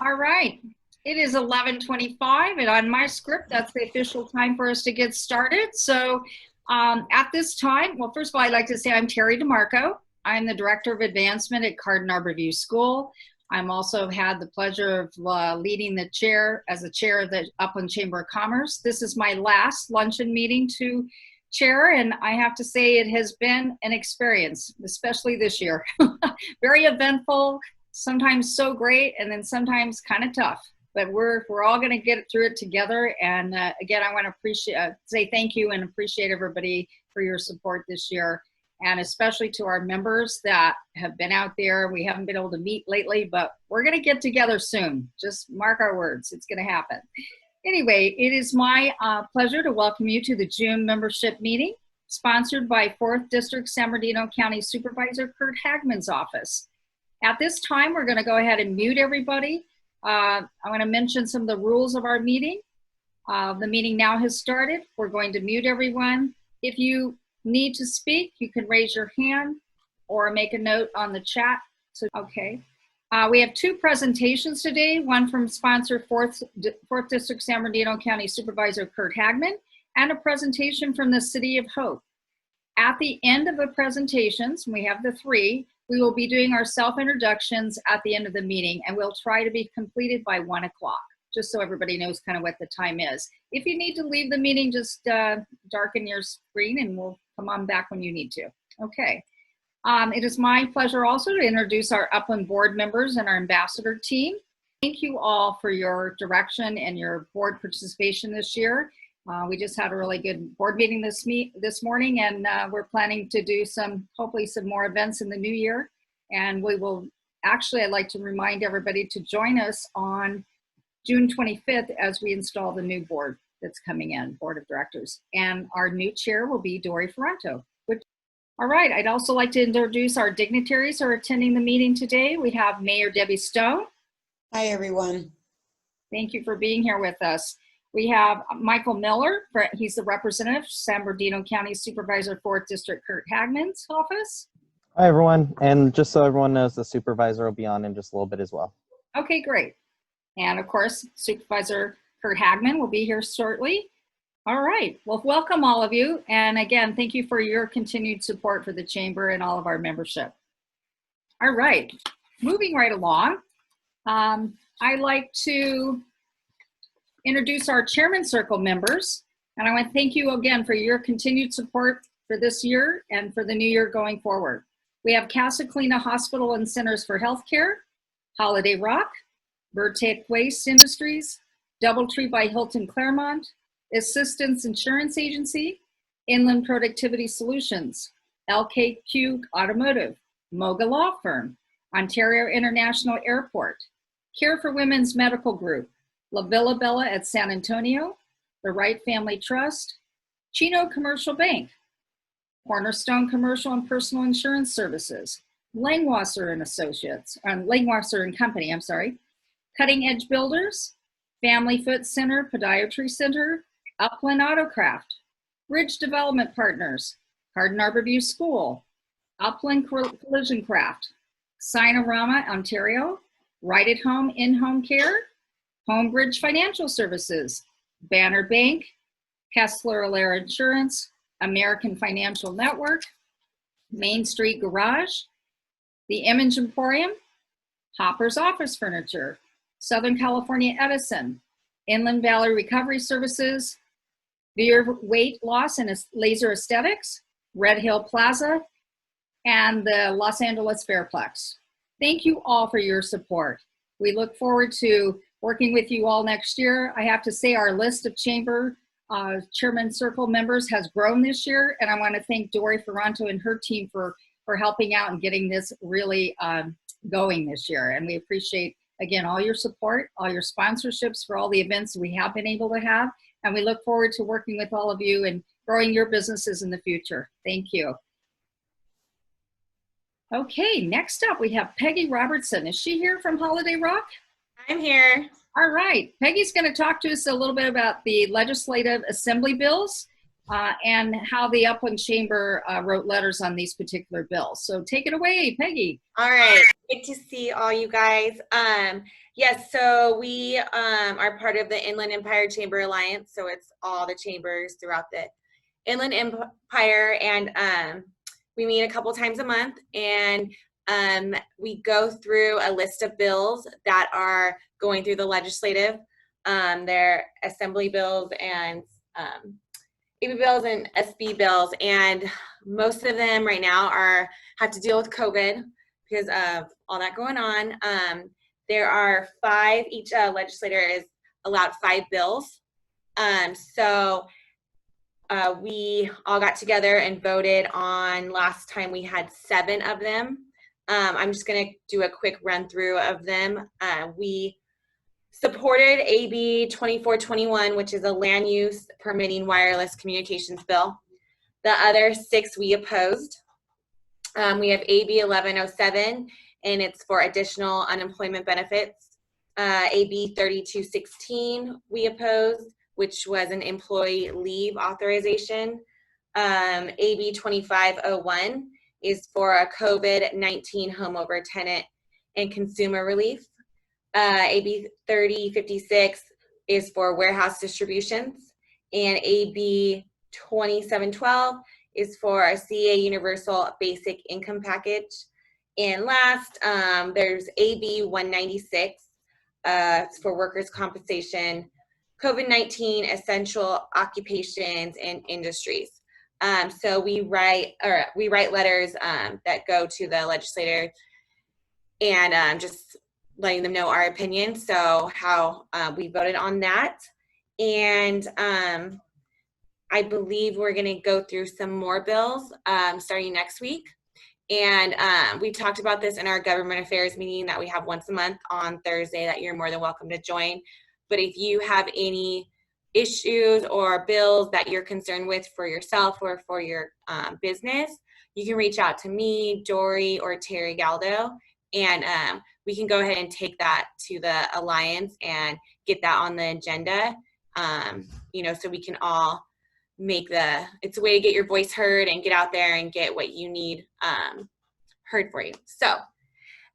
All right. It is 11:25, and on my script, that's the official time for us to get started. So at this time, well, first of all, I'd like to say I'm Terri DiMarco. I'm the Director of Advancement at Cardin Arborview School. I'm also had the pleasure of leading the chair as the chair of the Upland Chamber of Commerce. This is my last luncheon meeting to chair, and I have to say it has been an experience, especially this year. Very eventful, sometimes so great, and then sometimes kind of tough. But we're all going to get through it together. And again, I want to say thank you and appreciate everybody for your support this year, and especially to our members that have been out there. We haven't been able to meet lately, but we're going to get together soon. Just mark our words; it's going to happen. Anyway, it is my pleasure to welcome you to the June membership meeting, sponsored by 4th District San Bernardino County Supervisor Curt Hagman's office. At this time, we're going to go ahead and mute everybody. I'm going to mention some of the rules of our meeting. The meeting now has started. We're going to mute everyone. If you need to speak, you can raise your hand or make a note on the chat. So, okay. We have two presentations today, one from sponsor 4th District San Bernardino County Supervisor Curt Hagman, and a presentation from the City of Hope. At the end of the presentations, we have the three, we will be doing our self-introductions at the end of the meeting, and we'll try to be completed by 1 o'clock, just so everybody knows kind of what the time is. If you need to leave the meeting, just darken your screen and we'll come on back when you need to. Okay. It is my pleasure also to introduce our Upland board members and our ambassador team. Thank you all for your direction and your board participation this year. We just had a really good board meeting this morning, and we're planning to do hopefully some more events in the new year. And we will, actually, I'd like to remind everybody to join us on June 25th as we install the new board that's coming in, board of directors. And our new chair will be Dory Ferranto. All right, I'd also like to introduce our dignitaries who are attending the meeting today. We have Mayor Debbie Stone. Hi, everyone. Thank you for being here with us. We have Michael Miller, he's the representative, San Bernardino County Supervisor 4th District Curt Hagman's office. Hi, everyone. And just so everyone knows, the supervisor will be on in just a little bit as well. Okay, great. And of course, Supervisor Curt Hagman will be here shortly. All right, well, welcome all of you. And again, thank you for your continued support for the Chamber and all of our membership. All right, moving right along, I'd like to introduce our Chairman Circle members. And I want to thank you again for your continued support for this year and for the new year going forward. We have Casa Colina Hospital and Centers for Healthcare, Holiday Rock, Vertec Waste Industries, Doubletree by Hilton Claremont, Assistance Insurance Agency, Inland Productivity Solutions, LKQ Automotive, Moga Law Firm, Ontario International Airport, Care for Women's Medical Group, La Villa Bella at San Antonio, the Wright Family Trust, Chino Commercial Bank, Cornerstone Commercial and Personal Insurance Services, Langwasser and Associates, Langwasser and Company, I'm sorry, Cutting Edge Builders, Family Foot Center, Podiatry Center, Upland Autocraft, Bridge Development Partners, Cardin Arborview School, Upland Collision Craft, Sinorama Ontario, Right at Home In-Home Care, Homebridge Financial Services, Banner Bank, Kessler Allaire Insurance, American Financial Network, Main Street Garage, The Image Emporium, Hopper's Office Furniture, Southern California Edison, Inland Valley Recovery Services, Veer Weight Loss and Laser Aesthetics, Red Hill Plaza, and the Los Angeles Fairplex. Thank you all for your support. We look forward to working with you all next year. I have to say our list of Chamber Chairman Circle members has grown this year, and I want to thank Dory Ferranto and her team for helping out and getting this really going this year. And we appreciate, again, all your support, all your sponsorships for all the events we have been able to have. And we look forward to working with all of you and growing your businesses in the future. Thank you. Okay, next up we have Peggy Robertson. Is she here from Holiday Rock? I'm here. All right, Peggy's going to talk to us a little bit about the legislative assembly bills and how the Upland Chamber wrote letters on these particular bills. So take it away, Peggy. All right, good to see all you guys. Yes, so we are part of the Inland Empire Chamber Alliance. So it's all the chambers throughout the Inland Empire, and we meet a couple times a month, and we go through a list of bills that are going through the legislative. They're assembly bills and AB bills and SB bills, and most of them right now have to deal with COVID because of all that going on. There are 5, each legislator is allowed 5 bills. So we all got together and voted on, last time we had 7 of them. I'm just gonna do a quick run through of them. We supported AB 2421, which is a land use permitting wireless communications bill. The other 6 we opposed. We have AB 1107, and it's for additional unemployment benefits. AB 3216 we opposed, which was an employee leave authorization. AB 2501 is for a COVID-19 home over tenant and consumer relief. AB 3056 is for warehouse distributions, and AB 2712 is for a CA Universal Basic Income Package. And last, there's AB 196 for workers' compensation, COVID-19 essential occupations and industries. So we write letters that go to the legislator, and just letting them know our opinion. So how we voted on that. And I believe we're going to go through some more bills starting next week. And we talked about this in our government affairs meeting that we have once a month on Thursday that you're more than welcome to join. But if you have any issues or bills that you're concerned with for yourself or for your business, you can reach out to me, Dory, or Terry Galdo, and we can go ahead and take that to the Alliance and get that on the agenda, so we can all it's a way to get your voice heard and get out there and get what you need heard for you. So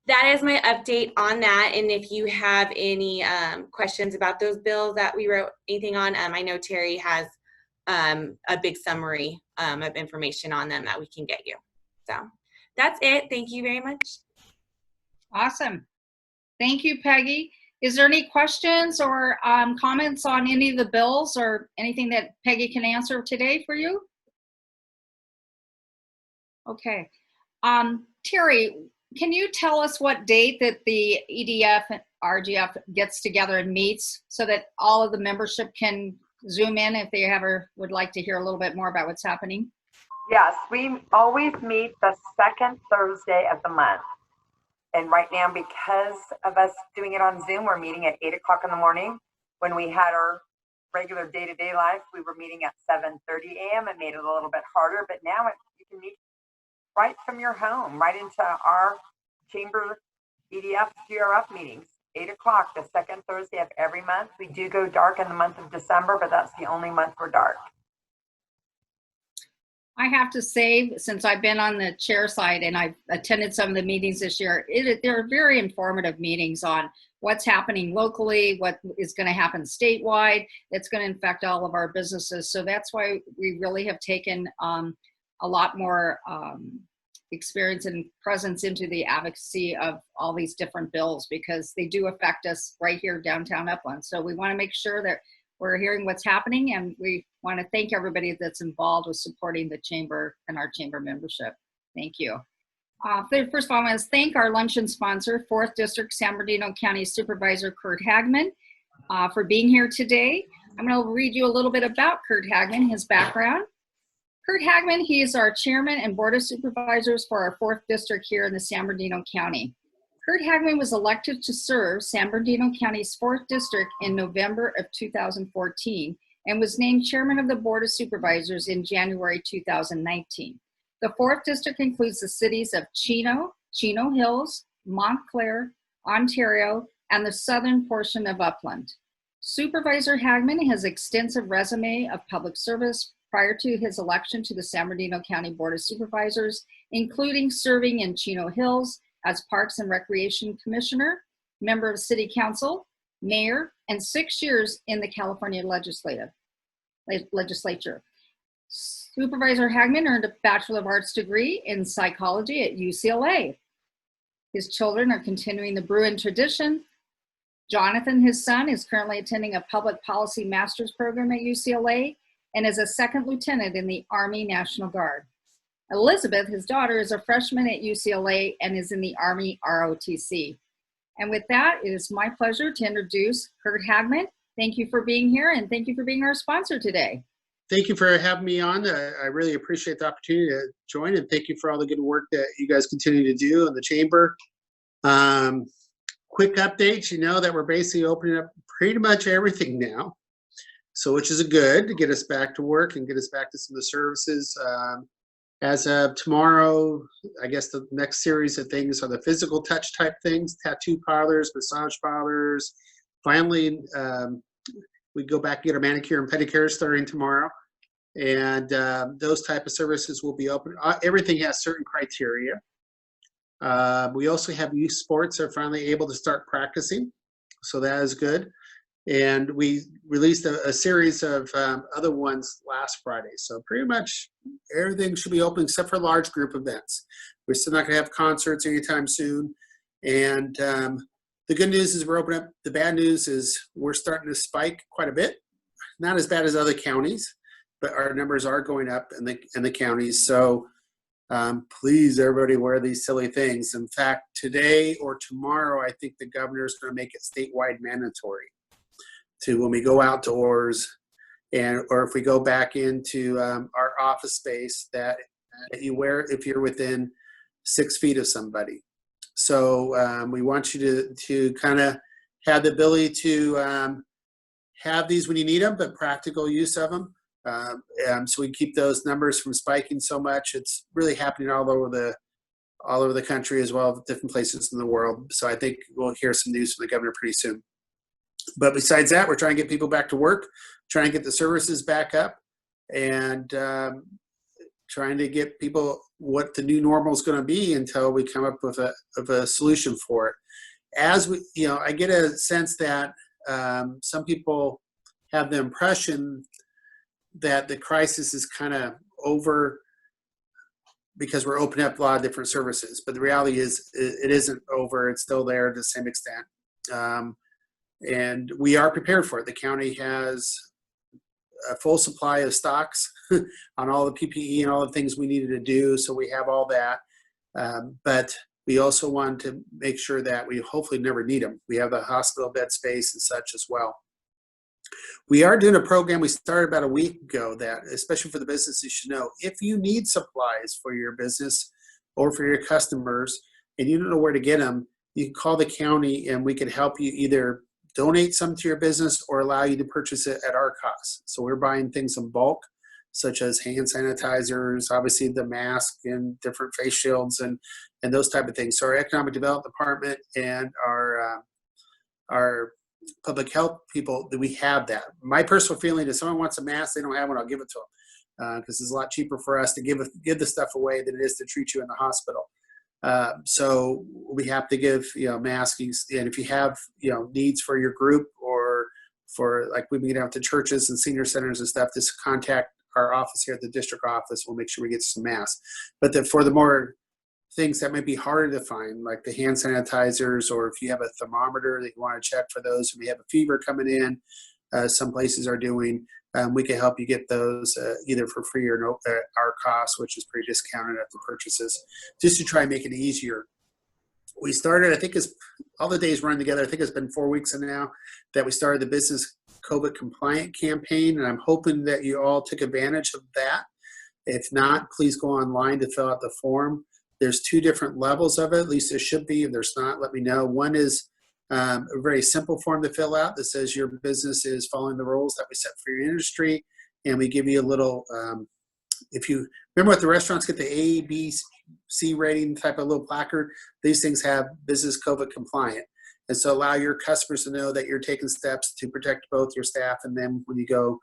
that is my update on that. And if you have any questions about those bills that we wrote anything on, I know Terry has a big summary of information on them that we can get you. So that's it. Thank you very much. Awesome. Thank you, Peggy. Is there any questions or comments on any of the bills or anything that Peggy can answer today for you? Okay. Terry, can you tell us what date that the EDF and RGF gets together and meets so that all of the membership can Zoom in if they ever would like to hear a little bit more about what's happening? Yes, we always meet the second Thursday of the month. And right now, because of us doing it on Zoom, we're meeting at 8 o'clock in the morning. When we had our regular day-to-day life, we were meeting at 7:30 a.m. It made it a little bit harder, but now you can meet right from your home, right into our chamber EDF GRF meetings, 8 o'clock, the second Thursday of every month. We do go dark in the month of December, but that's the only month we're dark. I have to say, since I've been on the chair side and I've attended some of the meetings this year, they're very informative meetings on what's happening locally, what is going to happen statewide, that's going to affect all of our businesses. So that's why we really have taken a lot more experience and presence into the advocacy of all these different bills, because they do affect us right here downtown Upland. So we want to make sure that we're hearing what's happening, and we want to thank everybody that's involved with supporting the chamber and our chamber membership. Thank you. First of all, I want to thank our luncheon sponsor, 4th District San Bernardino County Supervisor Curt Hagman, for being here today. I'm going to read you a little bit about Curt Hagman, his background. Curt Hagman, he is our chairman and board of supervisors for our 4th district here in the San Bernardino County. Curt Hagman was elected to serve San Bernardino County's 4th district in November of 2014 and was named chairman of the board of supervisors in January 2019. The 4th district includes the cities of Chino Hills, Montclair, Ontario, and the southern portion of Upland. Supervisor Hagman has extensive resume of public service prior to his election to the San Bernardino County Board of Supervisors, including serving in Chino Hills as Parks and Recreation Commissioner, member of City Council, mayor, and 6 years in the California legislature. Supervisor Hagman earned a Bachelor of Arts degree in psychology at UCLA. His children are continuing the Bruin tradition. Jonathan, his son, is currently attending a public policy master's program at UCLA and is a second lieutenant in the Army National Guard. Elizabeth, his daughter, is a freshman at UCLA and is in the Army ROTC. And with that, it is my pleasure to introduce Curt Hagman. Thank you for being here, and thank you for being our sponsor today. Thank you for having me on. I really appreciate the opportunity to join, and thank you for all the good work that you guys continue to do in the chamber. Quick updates, you know that we're basically opening up pretty much everything now, so which is good to get us back to work and get us back to some of the services. As of tomorrow, I guess the next series of things are the physical touch type things, tattoo parlors, massage parlors. Finally, we go back and get our manicure and pedicure starting tomorrow. And those type of services will be open. Everything has certain criteria. We also have youth sports are finally able to start practicing. So that is good. And we released a series of other ones last Friday. So pretty much everything should be open except for large group events. We're still not going to have concerts anytime soon. And the good news is we're opening up. The bad news is we're starting to spike quite a bit. Not as bad as other counties, but our numbers are going up in the counties. So please, everybody, wear these silly things. In fact, today or tomorrow, I think the governor is going to make it statewide mandatory to when we go outdoors or if we go back into our office space that you wear if you're within 6 feet of somebody. So we want you to kind of have the ability to have these when you need them, but practical use of them. So we keep those numbers from spiking so much. It's really happening all over the country as well, different places in the world. So I think we'll hear some news from the governor pretty soon. But besides that, we're trying to get people back to work, trying to get the services back up, and trying to get people what the new normal is going to be until we come up with a solution for it. As we, I get a sense that some people have the impression that the crisis is kind of over because we're opening up a lot of different services. But the reality is it isn't over. It's still there to the same extent. And we are prepared for it. The county has a full supply of stocks on all the PPE and all the things we needed to do. So we have all that. But we also want to make sure that we hopefully never need them. We have a hospital bed space and such as well. We are doing a program we started about a week ago that, especially for the business, you should know, if you need supplies for your business or for your customers and you don't know where to get them, you can call the county and we can help you either donate some to your business or allow you to purchase it at our cost. So we're buying things in bulk, such as hand sanitizers, obviously the mask and different face shields and those type of things. So our economic development department and our public health people, we have that. My personal feeling is if someone wants a mask, they don't have one, I'll give it to them because it's a lot cheaper for us to give the stuff away than it is to treat you in the hospital. So we have to give, masks, and if you have, needs for your group or for, like, we've been out to churches and senior centers and stuff, just contact our office here at the district office. We'll make sure we get some masks. But for the more things that might be harder to find, like the hand sanitizers, or if you have a thermometer that you want to check for those, if we have a fever coming in, some places are doing, we can help you get those either for free or no at our cost, which is pretty discounted at the purchases, just to try and make it easier. We started, I think it's all the days running together, I think it's been 4 weeks now that we started the business COVID compliant campaign, and I'm hoping that you all took advantage of that. If not, please go online to fill out the form. There's 2 different levels of it, at least there should be. If there's not, let me know. One is a very simple form to fill out that says your business is following the rules that we set for your industry, and we give you a little, if you remember what the restaurants get, the A, B, C rating type of little placard, these things have business COVID compliant. And so allow your customers to know that you're taking steps to protect both your staff and them when you go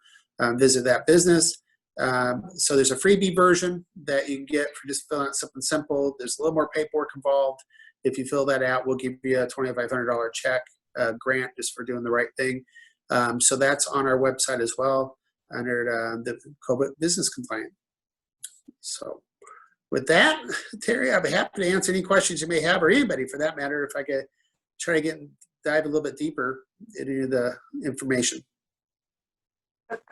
visit that business. So there's a freebie version that you can get for just filling out something simple. There's a little more paperwork involved. If you fill that out, we'll give you a $2,500 check grant just for doing the right thing. So that's on our website as well under the COVID business complaint. So with that, Terry, I'd be happy to answer any questions you may have, or anybody for that matter, if I could try to dive a little bit deeper into the information.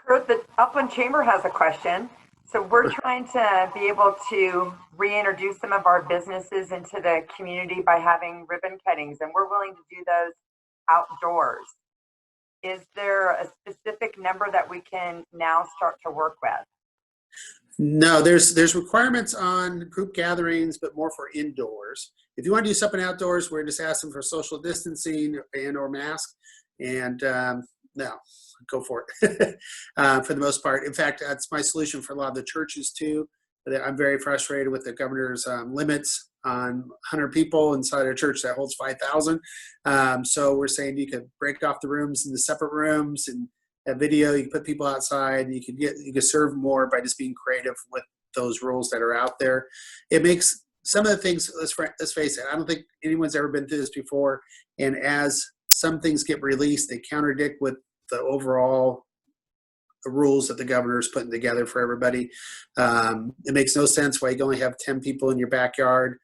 Kurt, the Upland Chamber has a question. So we're trying to be able to reintroduce some of our businesses into the community by having ribbon cuttings, and we're willing to do those outdoors. Is there a specific number that we can now start to work with? No, there's requirements on group gatherings, but more for indoors. If you want to do something outdoors, we're just asking for social distancing and or mask. And no, go for it for the most part. In fact, that's my solution for a lot of the churches too. I'm very frustrated with the governor's limits on 100 people inside a church that holds 5,000. So we're saying you could break off the rooms into separate rooms and have video. You can put people outside. You can serve more by just being creative with those rules that are out there. It makes some of the things. Let's face it. I don't think anyone's ever been through this before. And as some things get released, they contradict with the overall rules that the governor's putting together for everybody. It makes no sense why you can only have 10 people in your backyard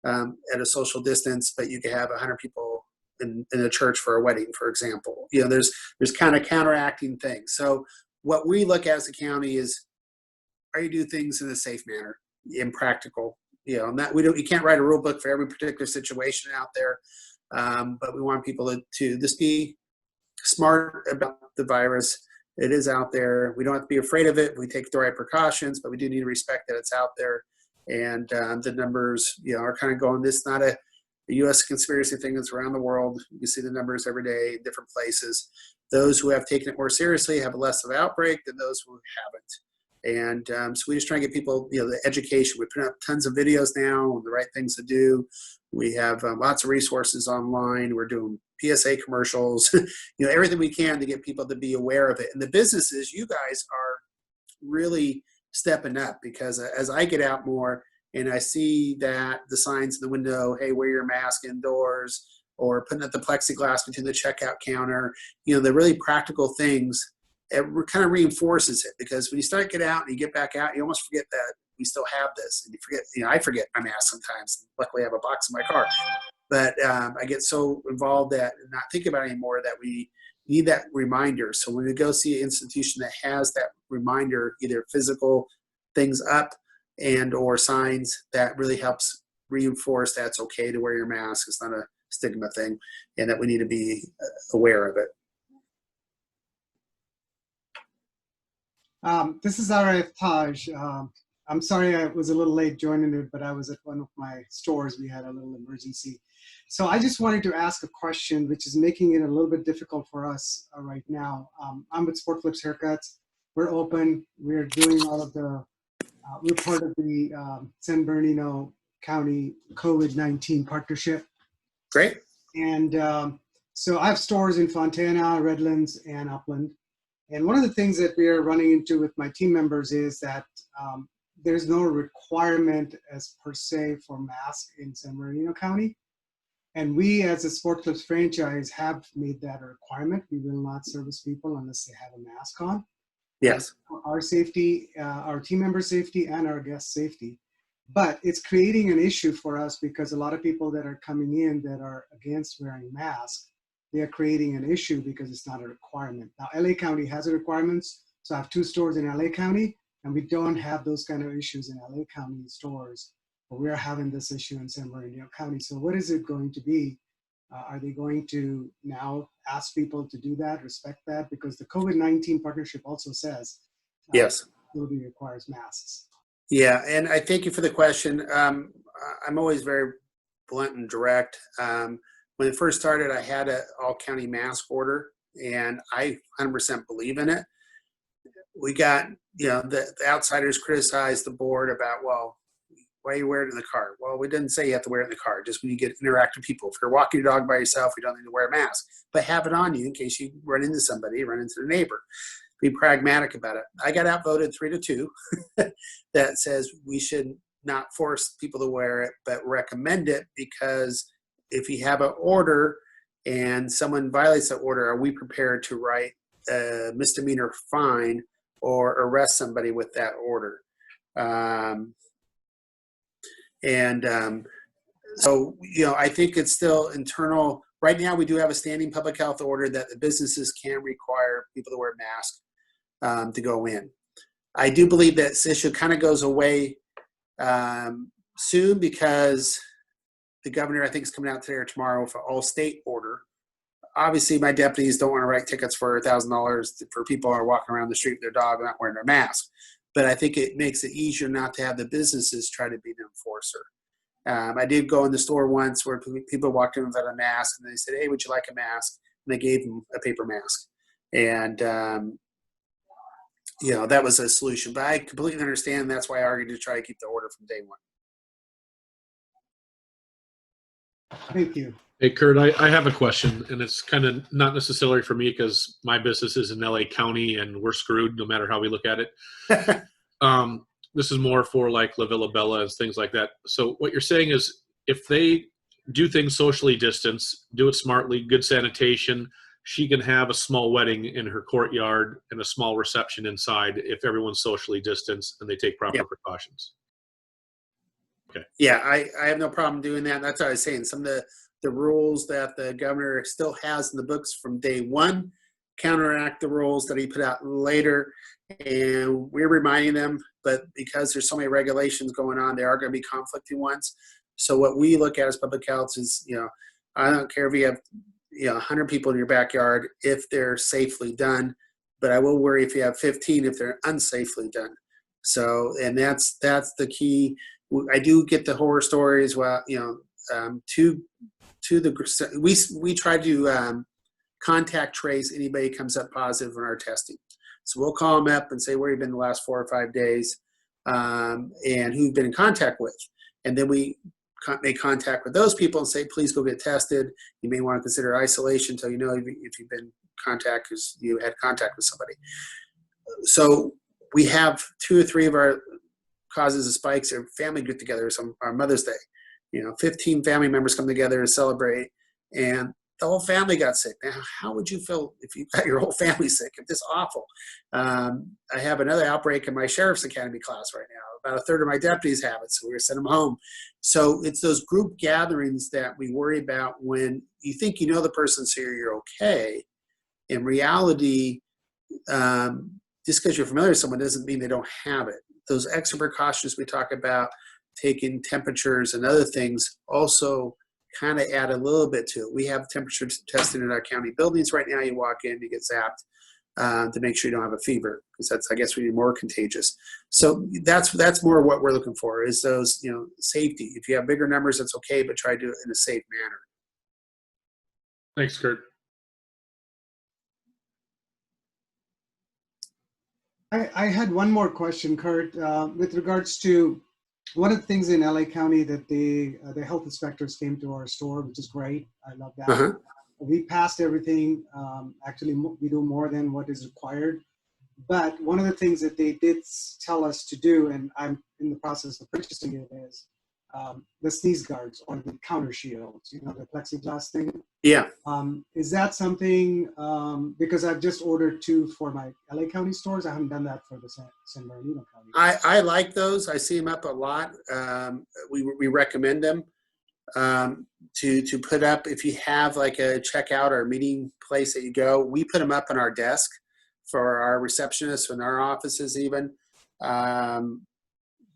at a social distance, but you can have 100 people in a church for a wedding, for example. You know, there's kind of counteracting things. So what we look at as a county is, are you do things in a safe manner, impractical? You know, not you can't write a rule book for every particular situation out there, but we want people to just be smart about the virus. It is out there. We don't have to be afraid of it. We take the right precautions, but we do need to respect that it's out there. And the numbers, you know, are kind of going. This is not a U.S. conspiracy thing. It's around the world. You see the numbers every day in different places. Those who have taken it more seriously have less of an outbreak than those who haven't. And so we just try to get people, you know, the education. We put up tons of videos now on the right things to do. We have lots of resources online. We're doing PSA commercials, you know, everything we can to get people to be aware of it. And the businesses, you guys are really stepping up, because as I get out more and I see that the signs in the window, hey, wear your mask indoors, or putting up the plexiglass between the checkout counter, you know, the really practical things, it kind of reinforces it. Because when you start to get out and you get back out, you almost forget that we still have this. And you forget, you know, I forget my mask sometimes. Luckily I have a box in my car. But I get so involved that not thinking about it anymore, that we need that reminder. So when we go see an institution that has that reminder, either physical things up and or signs, that really helps reinforce that it's okay to wear your mask. It's not a stigma thing, and that we need to be aware of it. This is RF Taj. I'm sorry I was a little late joining it, but I was at one of my stores. We had a little emergency. So I just wanted to ask a question, which is making it a little bit difficult for us right now. I'm with Sport Flips Haircuts. We're open. We're doing all of the, we're part of the San Bernardino County COVID-19 partnership. Great. And so I have stores in Fontana, Redlands, and Upland. And one of the things that we are running into with my team members is that there's no requirement as per se for masks in San Bernardino County. And we, as a Sport Clips franchise, have made that a requirement. We will not service people unless they have a mask on. Yes. For our safety, our team member safety, and our guest safety. But it's creating an issue for us, because a lot of people that are coming in that are against wearing masks, they are creating an issue because it's not a requirement. Now, LA County has a requirements. So I have 2 stores in LA County, and we don't have those kind of issues in LA County stores. But we're having this issue in San Bernardino County. So what is it going to be? Are they going to now ask people to do that, respect that? Because the COVID-19 partnership also says yes, facility requires masks. Yeah, and I thank you for the question. I'm always very blunt and direct. When it first started, I had an all-county mask order, and I 100% believe in it. We got, you know, the outsiders criticized the board about, well, why you wear it in the car? Well, we didn't say you have to wear it in the car. Just when you get interact with people. If you're walking your dog by yourself, you don't need to wear a mask. But have it on you in case you run into somebody, run into the neighbor. Be pragmatic about it. I got outvoted 3-2 that says we should not force people to wear it, but recommend it because if you have an order and someone violates that order, are we prepared to write a misdemeanor fine or arrest somebody with that order? So, I think it's still internal. Right now, we do have a standing public health order that the businesses can require people to wear masks to go in. I do believe that this issue kind of goes away soon because the governor, I think, is coming out today or tomorrow with an all-state order. Obviously, my deputies don't want to write tickets for $1,000 for people who are walking around the street with their dog not wearing their mask. But I think it makes it easier not to have the businesses try to be the enforcer. I did go in the store once where people walked in without a mask, and they said, "Hey, would you like a mask?" And they gave them a paper mask. And, that was a solution. But I completely understand. That's why I argued to try to keep the order from day one. Thank you. Hey, Curt, I have a question, and it's kind of not necessarily for me because my business is in LA County and we're screwed no matter how we look at it. This is more for like La Villa Bella and things like that. So what you're saying is if they do things socially distanced, do it smartly, good sanitation, she can have a small wedding in her courtyard and a small reception inside if everyone's socially distanced and they take proper precautions. Okay. Yeah, I have no problem doing that. That's what I was saying. Some of the rules that the governor still has in the books from day one counteract the rules that he put out later. And we're reminding them, but because there's so many regulations going on, there are going to be conflicting ones. So what we look at as public health is, I don't care if you have 100 people in your backyard if they're safely done, but I will worry if you have 15 if they're unsafely done. So, and that's the key. I do get the horror stories. Well, we try to contact trace anybody who comes up positive in our testing. So we'll call them up and say where you've been the last 4 or 5 days and who you've been in contact with. And then we make contact with those people and say, please go get tested. You may want to consider isolation until you know if you've been in contact because you had contact with somebody. So we have 2 or 3 of our causes of spikes or family get together, our Mother's Day. 15 family members come together to celebrate, and the whole family got sick. Now, how would you feel if you got your whole family sick? If this awful. I have another outbreak in my Sheriff's Academy class right now. About a third of my deputies have it, so we're going to send them home. So it's those group gatherings that we worry about when you think the person, so you're okay. In reality, just because you're familiar with someone doesn't mean they don't have it. Those extra precautions we talk about, taking temperatures and other things, also kind of add a little bit to it. We have temperature testing in our county buildings right now. You walk in, you get zapped to make sure you don't have a fever, because that's, I guess, really more contagious. So that's more what we're looking for is those, safety. If you have bigger numbers, that's okay, but try to do it in a safe manner. Thanks, Curt. I had one more question, Curt, with regards to one of the things in LA County that the health inspectors came to our store, which is great. I love that. Uh-huh. We passed everything. Actually, we do more than what is required. But one of the things that they did tell us to do, and I'm in the process of purchasing it, is the sneeze guards or the counter shields, the plexiglass thing. Yeah. Is that something, because I've just ordered 2 for my LA County stores. I haven't done that for the San Bernardino County. I like those. I see them up a lot. We recommend them to put up if you have like a checkout or a meeting place that you go. We put them up on our desk for our receptionists and our offices even.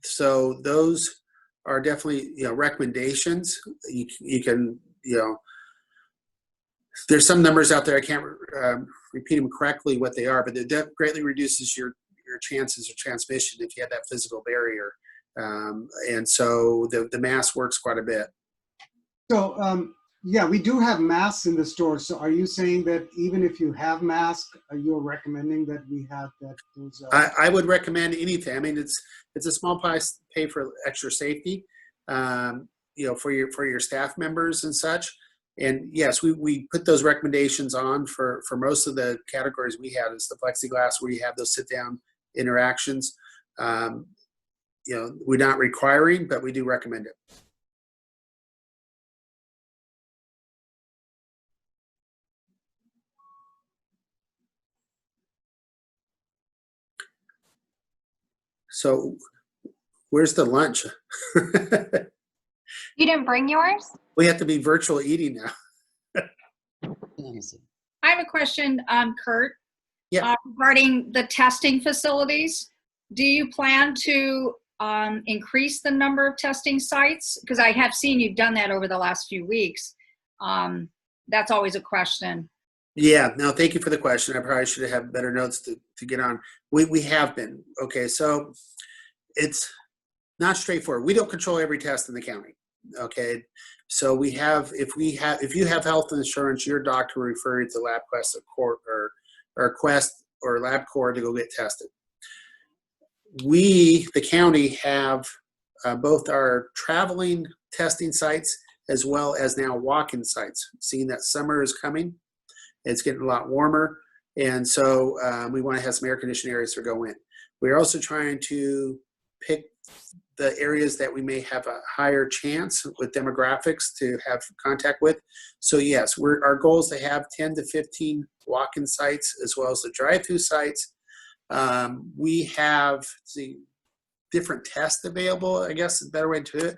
So those are definitely recommendations. You can there's some numbers out there I can't repeat them correctly what they are, but it greatly reduces your chances of transmission if you have that physical barrier. And so the mask works quite a bit. So yeah, we do have masks in the store. So are you saying that even if you have masks, you're recommending that we have that? I would recommend anything. I mean, it's a small price to pay for extra safety, for your staff members and such. And yes, we put those recommendations on for most of the categories we have. It's the plexiglass where you have those sit down interactions. We're not requiring, but we do recommend it. So where's the lunch? You didn't bring yours? We have to be virtual eating now. I have a question, Curt. Yeah. Regarding the testing facilities, do you plan to increase the number of testing sites? Because I have seen you've done that over the last few weeks. That's always a question. Yeah, no, thank you for the question. I probably should have had better notes to get on. We have been. Okay, so it's not straightforward. We don't control every test in the county. Okay, so we have, if you have health insurance, your doctor will refer you to LabQuest or Quest or LabCorp to go get tested. We, the county, have both our traveling testing sites as well as now walk-in sites. Seeing that summer is coming, it's getting a lot warmer, and so we want to have some air-conditioned areas to go in. We're also trying to pick the areas that we may have a higher chance with demographics to have contact with. So yes, our goal is to have 10 to 15 walk-in sites as well as the drive-through sites. We have different tests available, I guess is a better way to do it.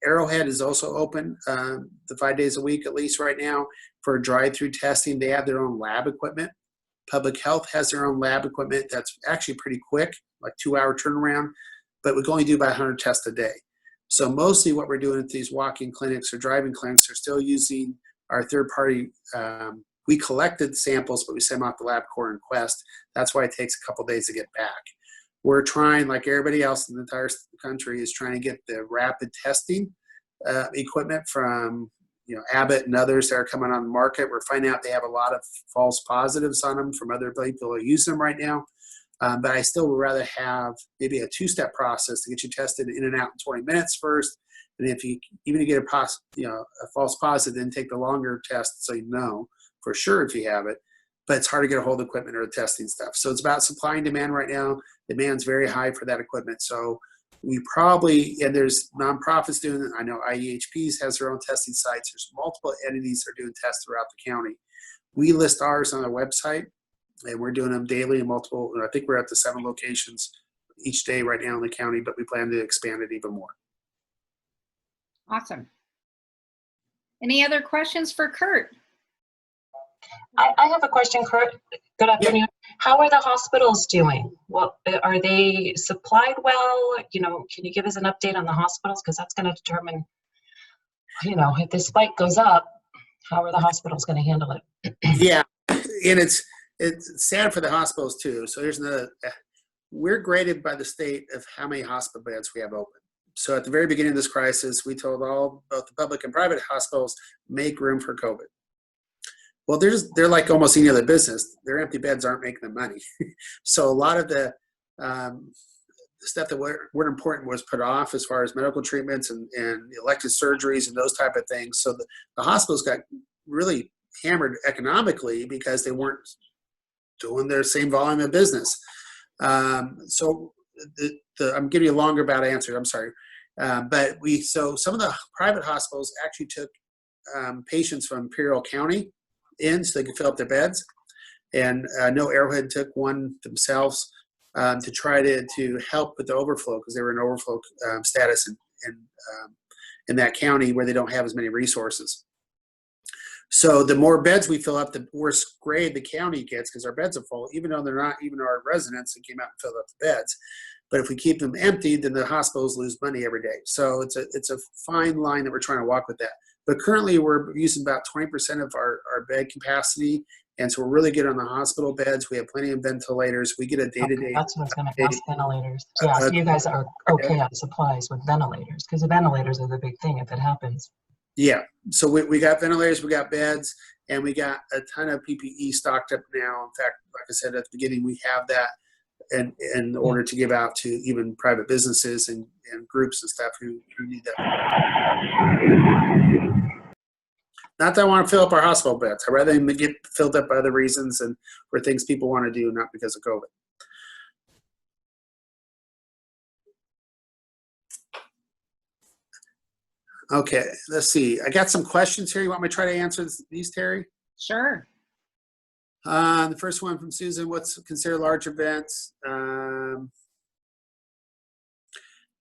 Arrowhead is also open the 5 days a week, at least right now, for drive-through testing. They have their own lab equipment. Public Health has their own lab equipment that's actually pretty quick, like 2-hour turnaround, but we can only do about 100 tests a day. So mostly what we're doing at these walk-in clinics or driving clinics are still using our third-party. We collected samples, but we send them off to LabCorp and Quest. That's why it takes a couple days to get back. We're trying, like everybody else in the entire country, is trying to get the rapid testing equipment from Abbott and others that are coming on the market. We're finding out they have a lot of false positives on them from other people who use them right now. But I still would rather have maybe a 2-step process to get you tested in and out in 20 minutes first. And if you even get a false positive, then take the longer test so you know for sure if you have it. But it's hard to get a hold of equipment or the testing stuff. So it's about supply and demand right now. Demand's very high for that equipment. So we probably, and there's nonprofits doing it. I know IEHPs has their own testing sites. There's multiple entities that are doing tests throughout the county. We list ours on our website, and we're doing them daily in multiple. I think we're up to 7 locations each day right now in the county, but we plan to expand it even more. Awesome. Any other questions for Curt? I have a question, Curt. Good afternoon. Yeah. How are the hospitals doing? Well, are they supplied well? Can you give us an update on the hospitals? Because that's going to determine, if this spike goes up, how are the hospitals going to handle it? Yeah, and it's sad for the hospitals too. So we're graded by the state of how many hospital beds we have open. So at the very beginning of this crisis, we told both the public and private hospitals, make room for COVID. Well, they're like almost any other business. Their empty beds aren't making them money. So a lot of the stuff that weren't important was put off as far as medical treatments and elective surgeries and those type of things. So the hospitals got really hammered economically because they weren't doing their same volume of business. So I'm giving you a longer about answer. I'm sorry. So some of the private hospitals actually took patients from Imperial County in so they could fill up their beds. And I know Arrowhead took one themselves to try to help with the overflow because they were in overflow status in that county where they don't have as many resources. So the more beds we fill up, the worse grade the county gets because our beds are full, even though they're not even our residents that came out and filled up the beds. But if we keep them empty, then the hospitals lose money every day. So it's a fine line that we're trying to walk with that. But currently we're using about 20% of our bed capacity. And so we're really good on the hospital beds. We have plenty of ventilators. We get a day-to-day. That's what I was going to ask, ventilators. Yeah, so you guys are okay on supplies with ventilators because the ventilators are the big thing if it happens. Yeah, so we got ventilators, we got beds, and we got a ton of PPE stocked up now. In fact, like I said at the beginning, we have that in order to give out to even private businesses and groups and stuff who need that. Not that I want to fill up our hospital beds. I'd rather them get filled up by other reasons and for things people want to do, not because of COVID. Okay, let's see. I got some questions here. You want me to try to answer these, Terry? Sure. The first one from Susan, what's considered large events?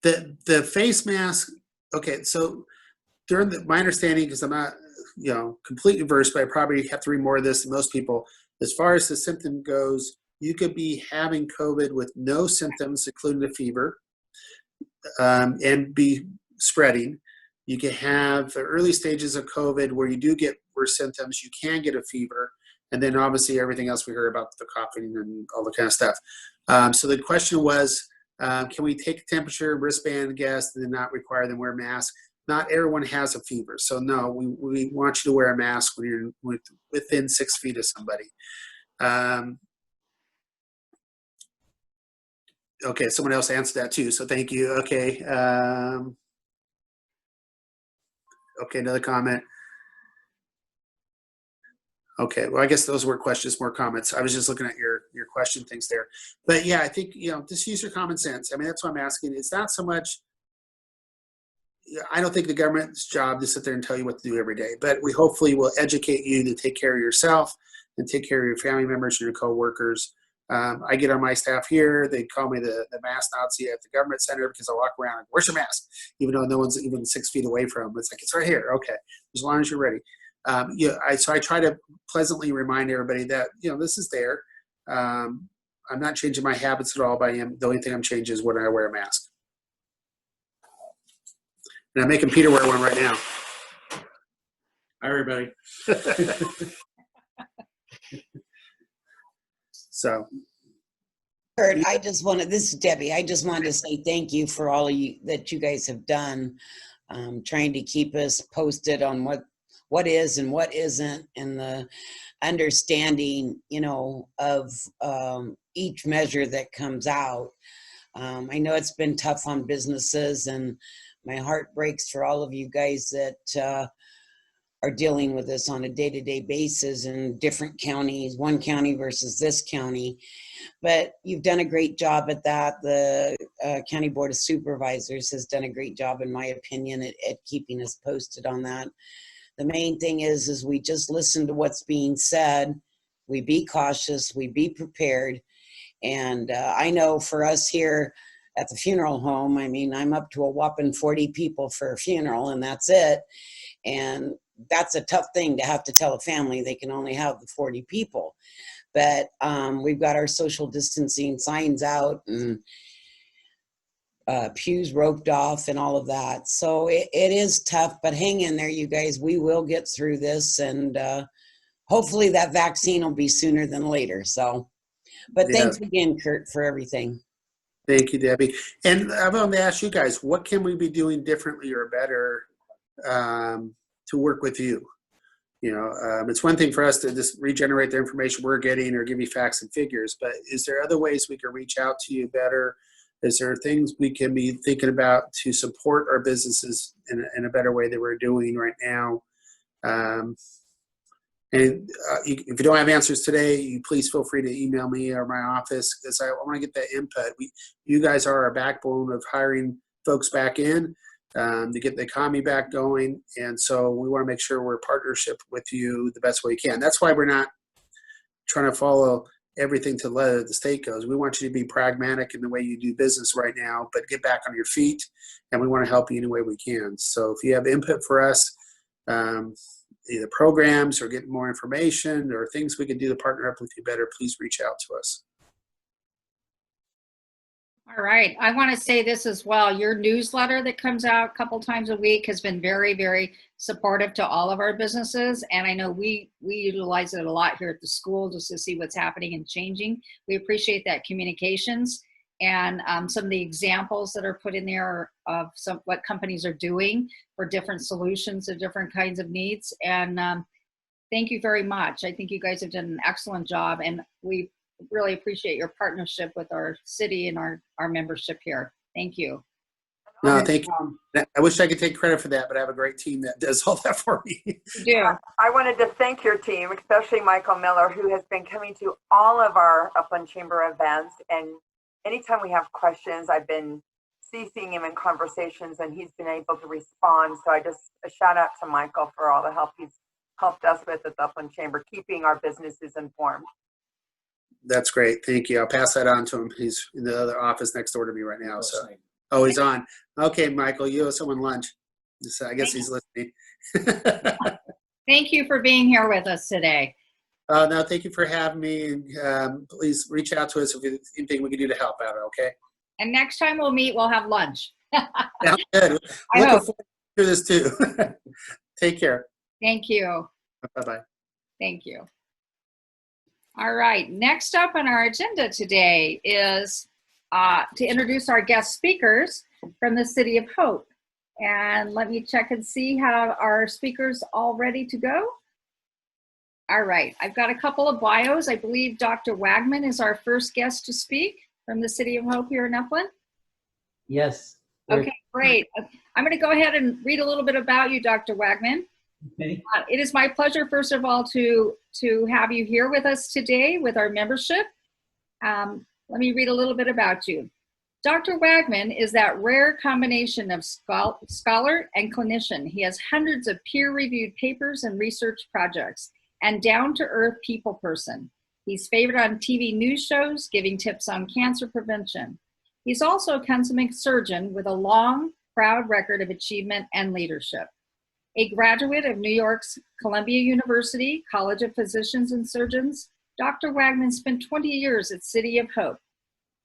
The face mask, okay, so during my understanding, because I'm not, completely versed, but I probably have to read more of this than most people. As far as the symptom goes, you could be having COVID with no symptoms, including the fever, and be spreading. You can have the early stages of COVID where you do get worse symptoms. You can get a fever. And then obviously everything else we heard about the coughing and all the kind of stuff. So the question was, can we take a temperature, wristband, guest, and then not require them to wear a mask? Not everyone has a fever. So no, we want you to wear a mask when you're within 6 feet of somebody. Okay, someone else answered that too, so thank you. Okay. Okay, another comment. Okay, well, I guess those were questions, more comments. I was just looking at your question things there. But yeah, I think, just use your common sense. I mean, that's what I'm asking. It's not so much, I don't think the government's job to sit there and tell you what to do every day, but we hopefully will educate you to take care of yourself and take care of your family members and your coworkers. I get on my staff here, they call me the mask Nazi at the government center because I walk around and where's your mask? Even though no one's even 6 feet away from them. It's like, it's right here. Okay, as long as you're ready. So I try to pleasantly remind everybody that, this is there. I'm not changing my habits at all, but the only thing I'm changing is when I wear a mask. And I'm making Peter wear one right now. Hi, everybody. So. Curt, this is Debbie. I just wanted to say thank you for all of you that you guys have done, trying to keep us posted on what is and what isn't, and the understanding, of each measure that comes out. I know it's been tough on businesses, and my heart breaks for all of you guys that are dealing with this on a day-to-day basis in different counties, one county versus this county. But you've done a great job at that. The County Board of Supervisors has done a great job, in my opinion, at keeping us posted on that. The main thing is we just listen to what's being said. We be cautious, we be prepared. And I know for us here at the funeral home, I mean, I'm up to a whopping 40 people for a funeral, and that's it. And that's a tough thing to have to tell a family they can only have the 40 people. But we've got our social distancing signs out and pews roped off and all of that. So it is tough, but hang in there, you guys. We will get through this, and hopefully that vaccine will be sooner than later. So, but thanks again, Curt, for everything. Thank you, Debbie. And I want to ask you guys, what can we be doing differently or better to work with you? It's one thing for us to just regenerate the information we're getting or give you facts and figures, but is there other ways we can reach out to you better? Is there things we can be thinking about to support our businesses in a better way than we're doing right now? If you don't have answers today, you please feel free to email me or my office, because I want to get that input. You guys are our backbone of hiring folks back in to get the economy back going. And so we want to make sure we're in partnership with you the best way we can. That's why we're not trying to follow everything to the state goes. We want you to be pragmatic in the way you do business right now, but get back on your feet, and we want to help you any way we can. So if you have input for us, either programs or getting more information or things we can do to partner up with you better, please reach out to us. All right. I want to say this as well. Your newsletter that comes out a couple times a week has been very, very supportive to all of our businesses. And I know we utilize it a lot here at the school just to see what's happening and changing. We appreciate that communications and some of the examples that are put in there of what companies are doing for different solutions to different kinds of needs. And thank you very much. I think you guys have done an excellent job, and we really appreciate your partnership with our city and our membership here. Thank you. No, thank you. I wish I could take credit for that, but I have a great team that does all that for me. You do. I wanted to thank your team, especially Michael Miller, who has been coming to all of our Upland Chamber events. And anytime we have questions, I've been CCing him in conversations, and he's been able to respond. So a shout out to Michael for all the help he's helped us with at the Upland Chamber, keeping our businesses informed. That's great. Thank you. I'll pass that on to him. He's in the other office next door to me right now. So, Oh, he's on. Okay, Michael, you owe someone lunch. So I guess he's listening. Thank you for being here with us today. No, thank you for having me. And please reach out to us if there's anything we can do to help out, okay? And next time we'll meet, we'll have lunch. Sounds good. I Looking hope. forward to this too. Take care. Thank you. Bye-bye. Thank you. All right, next up on our agenda today is to introduce our guest speakers from the City of Hope. And let me check and see how our speakers all ready to go. All right, I've got a couple of bios. I believe Dr. Hagman is our first guest to speak from the City of Hope here in Upland. Yes. Okay, great. I'm going to go ahead and read a little bit about you, Dr. Hagman. Okay. It is my pleasure, first of all, to have you here with us today with our membership. Let me read a little bit about you. Dr. Hagman is that rare combination of scholar and clinician. He has hundreds of peer-reviewed papers and research projects, and down-to-earth people person. He's favored on TV news shows, giving tips on cancer prevention. He's also a consummate surgeon with a long, proud record of achievement and leadership. A graduate of New York's Columbia University College of Physicians and Surgeons, Dr. Hagman spent 20 years at City of Hope.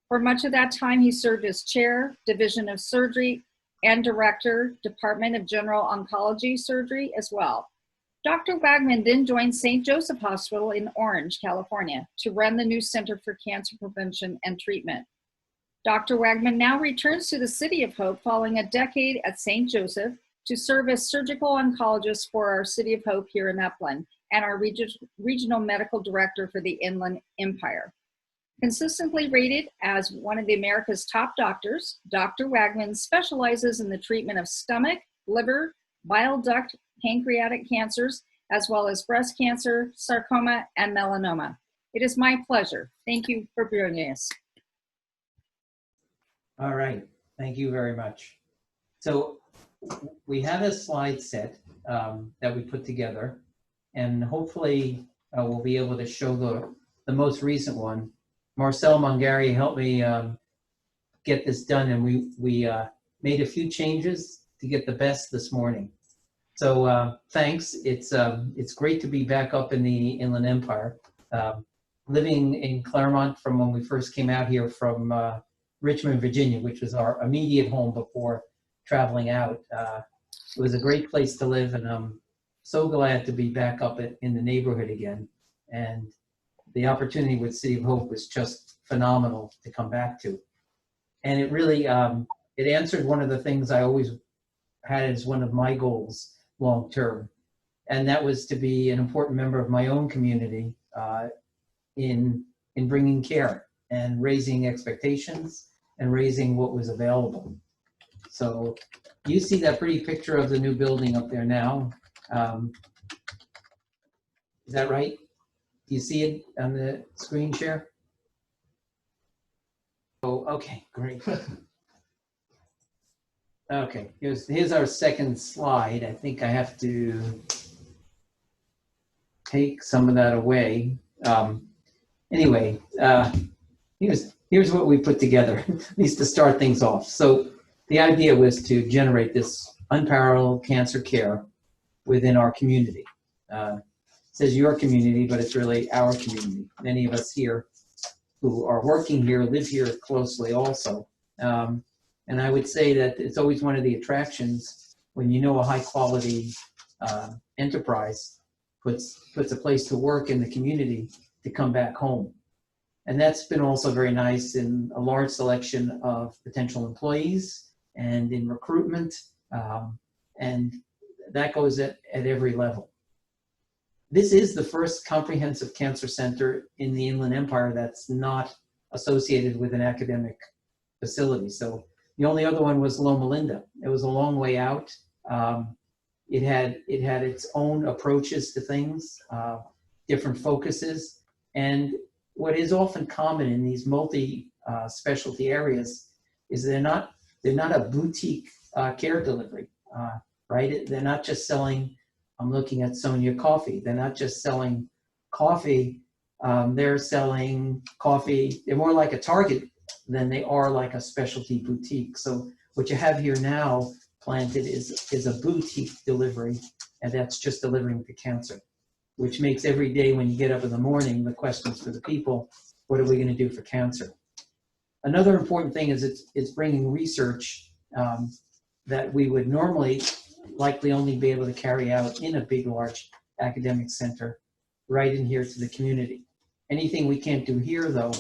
For much of that time, he served as chair, Division of Surgery, and director, Department of General Oncology Surgery as well. Dr. Hagman then joined St. Joseph Hospital in Orange, California, to run the new Center for Cancer Prevention and Treatment. Dr. Hagman now returns to the City of Hope following a decade at St. Joseph to serve as surgical oncologist for our City of Hope here in Upland and our regional medical director for the Inland Empire. Consistently rated as one of the America's top doctors, Dr. Hagman specializes in the treatment of stomach, liver, bile duct, pancreatic cancers, as well as breast cancer, sarcoma, and melanoma. It is my pleasure. Thank you for joining us. All right. Thank you very much. So we have a slide set that we put together, and hopefully we'll be able to show the most recent one. Marcel Mongari helped me get this done, and we made a few changes to get the best this morning. So thanks. It's great to be back up in the Inland Empire. Living in Claremont from when we first came out here from Richmond, Virginia, which was our immediate home before traveling out. It was a great place to live, and I'm so glad to be back up in the neighborhood again. And the opportunity with City of Hope was just phenomenal to come back to. And it really, it answered one of the things I always had as one of my goals long term, and that was to be an important member of my own community in bringing care and raising expectations and raising what was available. So you see that pretty picture of the new building up there now. Is that right? Do you see it on the screen share? Oh, okay, great. Okay, here's our second slide. I think I have to take some of that away. Anyway, here's what we put together, at least to start things off. So the idea was to generate this unparalleled cancer care within our community. It says your community, but it's really our community. Many of us here who are working here live here closely also. And I would say that it's always one of the attractions when you know a high quality enterprise puts a place to work in the community to come back home. And that's been also very nice in a large selection of potential employees and in recruitment. And that goes at every level. This is the first comprehensive cancer center in the Inland Empire that's not associated with an academic facility. So the only other one was Loma Linda. It was a long way out. It had its own approaches to things, different focuses. And what is often common in these multi-specialty areas is they're not a boutique care delivery, right? They're not just selling, I'm looking at Sonia Coffee. They're not just selling coffee. They're selling coffee. They're more like a Target than they are like a specialty boutique. So What you have here now planted is a boutique delivery, and that's just delivering to cancer, which makes every day when you get up in the morning, the questions for the people, what are we going to do for cancer? Another important thing is it's bringing research that we would normally likely only be able to carry out in a big, large academic center right in here to the community. Anything we can't do here, though,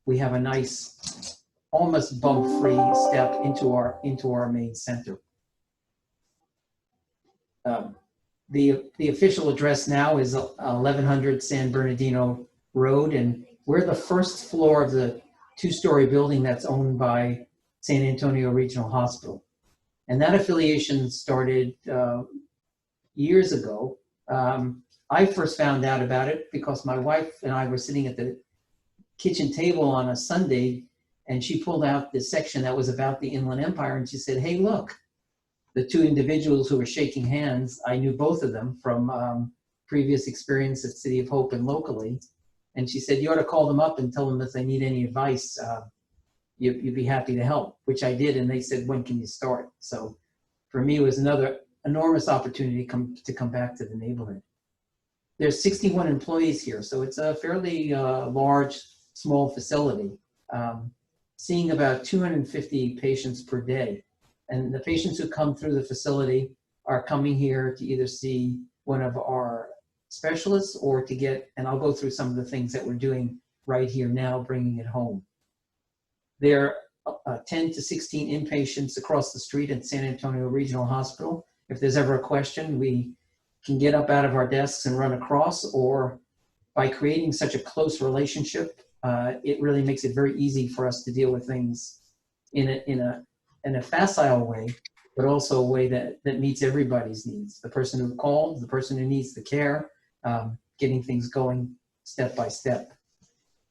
we have a nice, almost bump-free step into our main center. The official address now is 1100 San Bernardino Road, and we're the first floor of the two-story building that's owned by San Antonio Regional Hospital. And that affiliation started years ago. I first found out about it because my wife and I were sitting at the kitchen table on a Sunday, and she pulled out this section that was about the Inland Empire, and she said, hey, look, the two individuals who were shaking hands, I knew both of them from previous experience at City of Hope and locally. And she said, you ought to call them up and tell them if they need any advice, you'd be happy to help, which I did. And they said, when can you start? So for me, it was another enormous opportunity to come back to the neighborhood. There's 61 employees here, so it's a fairly large, small facility, seeing about 250 patients per day. And the patients who come through the facility are coming here to either see one of our specialists or to get, and I'll go through some of the things that we're doing right here now, bringing it home. There are 10 to 16 inpatients across the street at San Antonio Regional Hospital. If there's ever a question, we can get up out of our desks and run across, or by creating such a close relationship, it really makes it very easy for us to deal with things in a facile way, but also a way that meets everybody's needs. The person who called, the person who needs the care, getting things going step by step.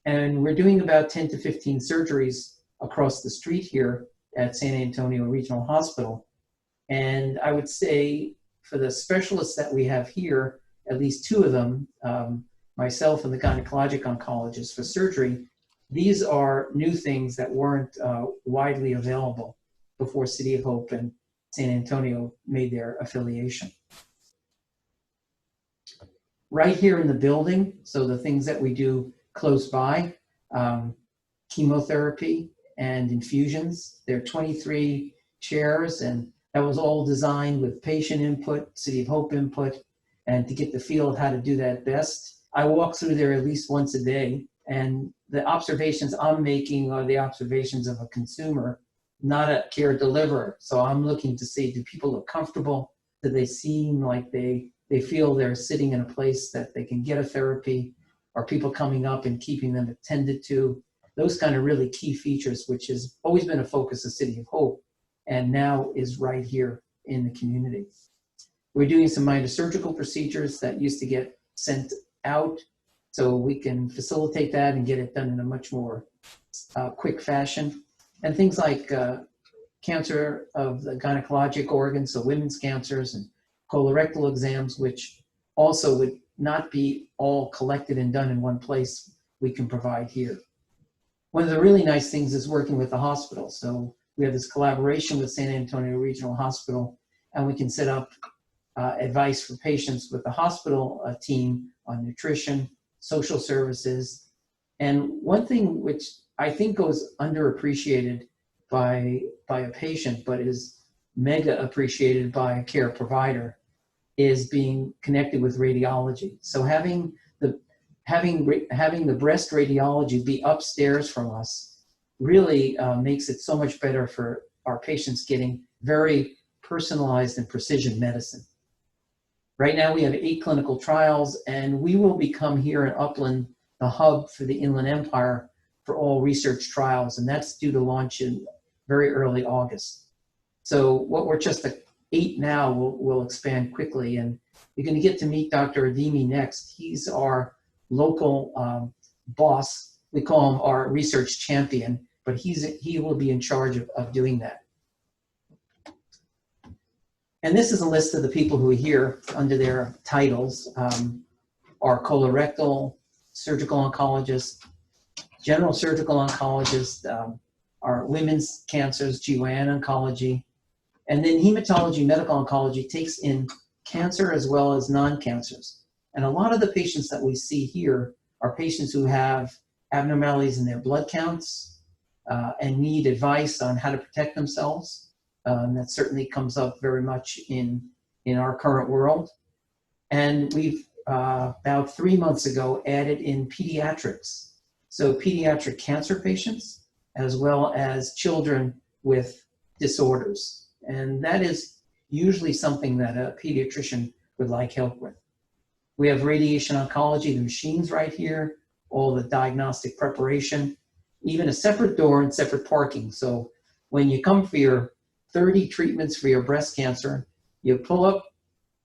And we're doing about 10 to 15 surgeries across the street here at San Antonio Regional Hospital. And I would say for the specialists that we have here, at least two of them, myself and the gynecologic oncologist for surgery, these are new things that weren't widely available before City of Hope and San Antonio made their affiliation. Right here in the building, so the things that we do close by, chemotherapy and infusions. There are 23 chairs, and that was all designed with patient input, City of Hope input, and to get the feel of how to do that best. I walk through there at least once a day, and the observations I'm making are the observations of a consumer, not a care deliverer. So I'm looking to see, do people look comfortable? Do they seem like they feel they're sitting in a place that they can get a therapy? Are people coming up and keeping them attended to? Those kind of really key features, which has always been a focus of City of Hope, and now is right here in the community. We're doing some minor surgical procedures that used to get sent out, so we can facilitate that and get it done in a much more quick fashion. And things like cancer of the gynecologic organs, so women's cancers and colorectal exams, which also would not be all collected and done in one place, we can provide here. One of the really nice things is working with the hospital. So we have this collaboration with San Antonio Regional Hospital, and we can set up advice for patients with the hospital team on nutrition, social services. And one thing which I think goes underappreciated by a patient, but is mega appreciated by a care provider, is being connected with radiology. So having the breast radiology be upstairs from us really makes it so much better for our patients getting very personalized and precision medicine. Right now we have 8 clinical trials, and we will become here in Upland the hub for the Inland Empire for all research trials, and that's due to launch in very early August. So what we're just at 8 now will expand quickly, and you're going to get to meet Dr. Adimi next. He's our local boss. We call him our research champion, but he will be in charge of doing that. And this is a list of the people who are here under their titles. Our colorectal surgical oncologist, general surgical oncologist, our women's cancers, GYN oncology, and then hematology, medical oncology takes in cancer as well as non-cancers. And a lot of the patients that we see here are patients who have abnormalities in their blood counts and need advice on how to protect themselves. That certainly comes up very much in our current world. And we've about 3 months ago added in pediatrics. So pediatric cancer patients, as well as children with disorders. And that is usually something that a pediatrician would like help with. We have radiation oncology, the machines right here, all the diagnostic preparation, even a separate door and separate parking. So when you come for your 30 treatments for your breast cancer, you pull up,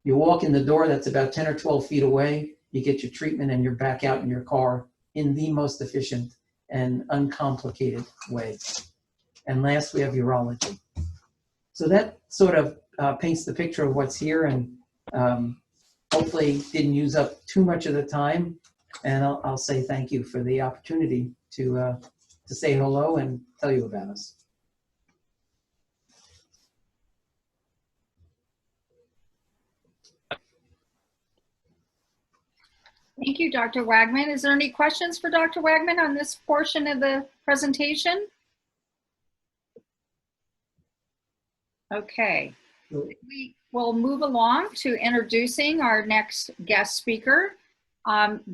you walk in the door that's about 10 or 12 feet away, you get your treatment and you're back out in your car in the most efficient and uncomplicated way. And last, we have urology. So that sort of paints the picture of what's here, and hopefully didn't use up too much of the time. And I'll say thank you for the opportunity to say hello and tell you about us. Thank you, Dr. Hagman. Is there any questions for Dr. Hagman on this portion of the presentation? Okay, we will move along to introducing our next guest speaker,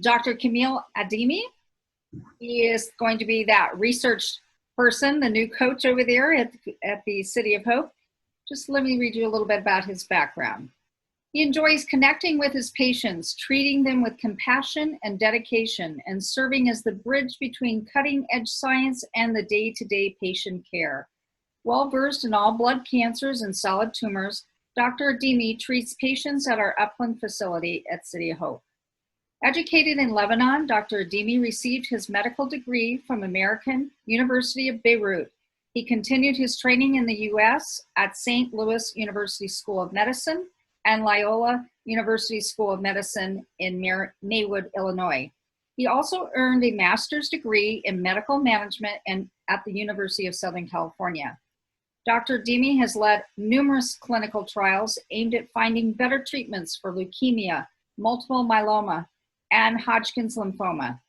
Dr. Kamil Ademi. He is going to be that research person, the new coach over there at the City of Hope. Just let me read you a little bit about his background. He enjoys connecting with his patients, treating them with compassion and dedication, and serving as the bridge between cutting-edge science and the day-to-day patient care. Well-versed in all blood cancers and solid tumors, Dr. Ademi treats patients at our Upland facility at City of Hope. Educated in Lebanon, Dr. Ademi received his medical degree from American University of Beirut. He continued his training in the U.S. at St. Louis University School of Medicine and Loyola University School of Medicine in Maywood, Illinois. He also earned a master's degree in medical management at the University of Southern California. Dr. Ademi has led numerous clinical trials aimed at finding better treatments for leukemia, multiple myeloma, and Hodgkin's lymphoma.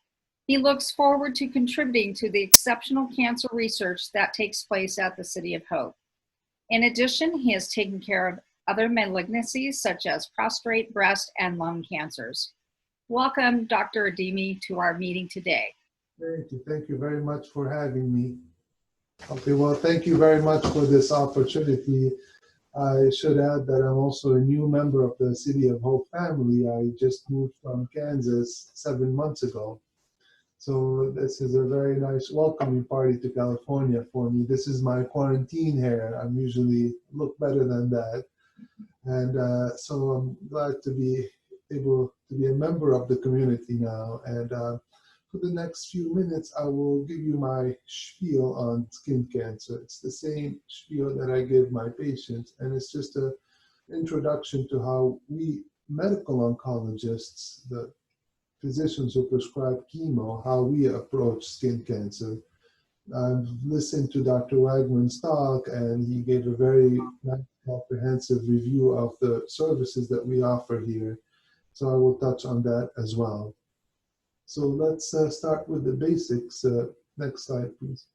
He looks forward to contributing to the exceptional cancer research that takes place at the City of Hope. In addition, he has taken care of other malignancies such as prostate, breast, and lung cancers. Welcome, Dr. Ademi, to our meeting today. Thank you. Thank you very much for having me. Okay, well, thank you very much for this opportunity. I should add that I'm also a new member of the City of Hope family. I just moved from Kansas 7 months ago. So this is a very nice welcoming party to California for me. This is my quarantine hair. I'm usually look better than that. And so I'm glad to be able to be a member of the community now. And for the next few minutes, I will give you my spiel on skin cancer. It's the same spiel that I give my patients, and it's just an introduction to how we medical oncologists, the physicians who prescribe chemo, how we approach skin cancer. I've listened to Dr. Hagman's talk, and he gave a very nice, comprehensive review of the services that we offer here. So I will touch on that as well. So let's start with the basics. Next slide, please.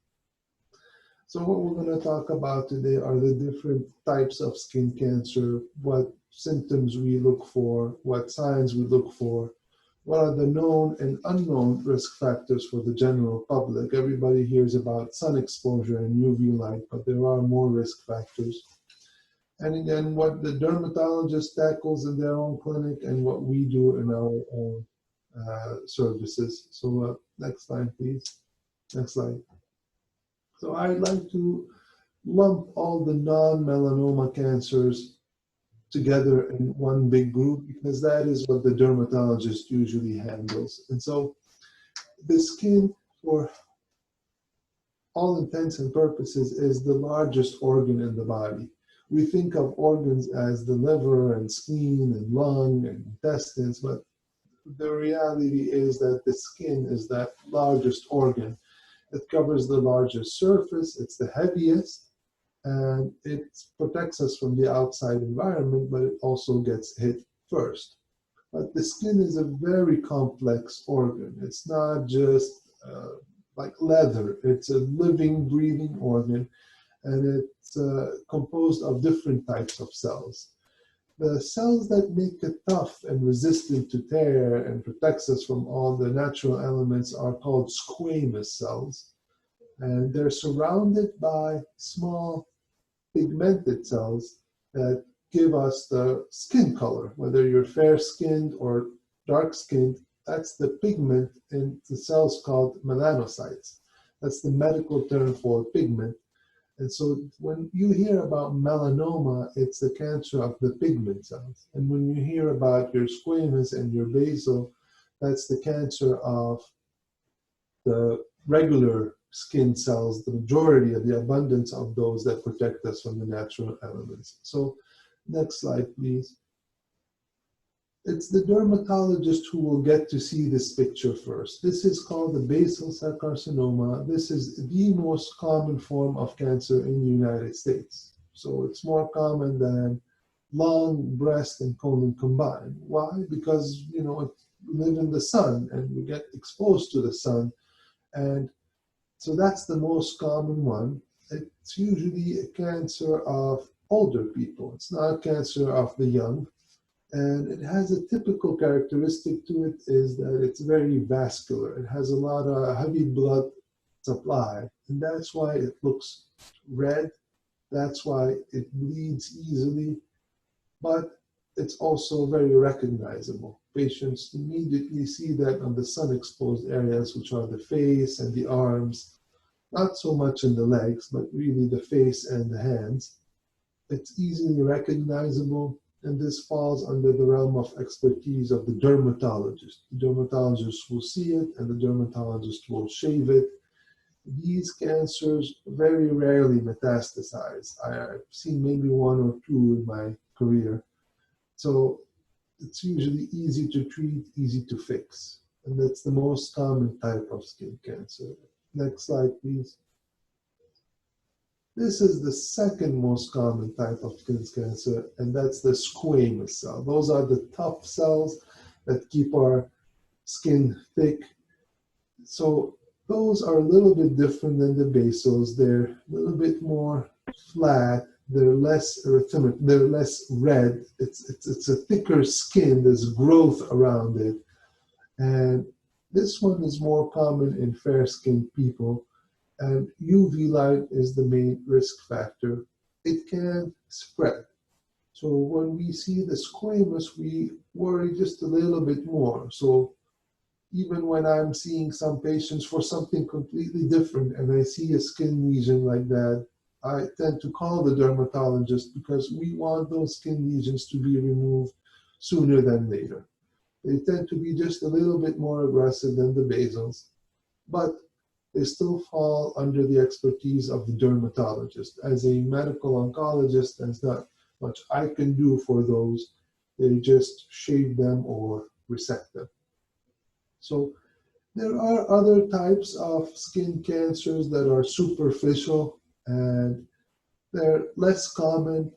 So what we're going to talk about today are the different types of skin cancer, what symptoms we look for, what signs we look for, what are the known and unknown risk factors for the general public. Everybody hears about sun exposure and UV light, but there are more risk factors. And again, what the dermatologist tackles in their own clinic and what we do in our own services. So next slide, please. Next slide. So I'd like to lump all the non-melanoma cancers together in one big group because that is what the dermatologist usually handles. And so the skin, for all intents and purposes, is the largest organ in the body. We think of organs as the liver and spleen and lung and intestines, but the reality is that the skin is that largest organ. It covers the largest surface, it's the heaviest, and it protects us from the outside environment, but it also gets hit first. But the skin is a very complex organ. It's not just like leather. It's a living, breathing organ, and it's composed of different types of cells. The cells that make it tough and resistant to tear and protects us from all the natural elements are called squamous cells. And they're surrounded by small pigmented cells that give us the skin color. Whether you're fair-skinned or dark-skinned, that's the pigment in the cells called melanocytes. That's the medical term for pigment. And so when you hear about melanoma, it's the cancer of the pigment cells. And when you hear about your squamous and your basal, that's the cancer of the regular skin cells, the majority of the abundance of those that protect us from the natural elements. So next slide, please. It's the dermatologist who will get to see this picture first. This is called the basal cell carcinoma. This is the most common form of cancer in the United States. So it's more common than lung, breast, and colon combined. Why? Because, you know, we live in the sun and we get exposed to the sun. And so that's the most common one. It's usually a cancer of older people. It's not a cancer of the young. And it has a typical characteristic to it is that it's very vascular. It has a lot of heavy blood supply. And that's why it looks red. That's why it bleeds easily. But it's also very recognizable. Patients immediately see that on the sun-exposed areas, which are the face and the arms, not so much in the legs, but really the face and the hands. It's easily recognizable, and this falls under the realm of expertise of the dermatologist. The dermatologist will see it, and the dermatologist will shave it. These cancers very rarely metastasize. I've seen maybe one or two in my career. So it's usually easy to treat, easy to fix. And that's the most common type of skin cancer. Next slide, please. This is the second most common type of skin cancer, and that's the squamous cell. Those are the tough cells that keep our skin thick. So those are a little bit different than the basals. They're a little bit more flat. They're less erythematous. They're less red. It's a thicker skin. There's growth around it. And this one is more common in fair-skinned people. And UV light is the main risk factor. It can spread. So when we see the squamous, we worry just a little bit more. So even when I'm seeing some patients for something completely different and I see a skin lesion like that, I tend to call the dermatologist because we want those skin lesions to be removed sooner than later. They tend to be just a little bit more aggressive than the basals, but they still fall under the expertise of the dermatologist. As a medical oncologist, there's not much I can do for those. They just shave them or resect them. So there are other types of skin cancers that are superficial and they're less common.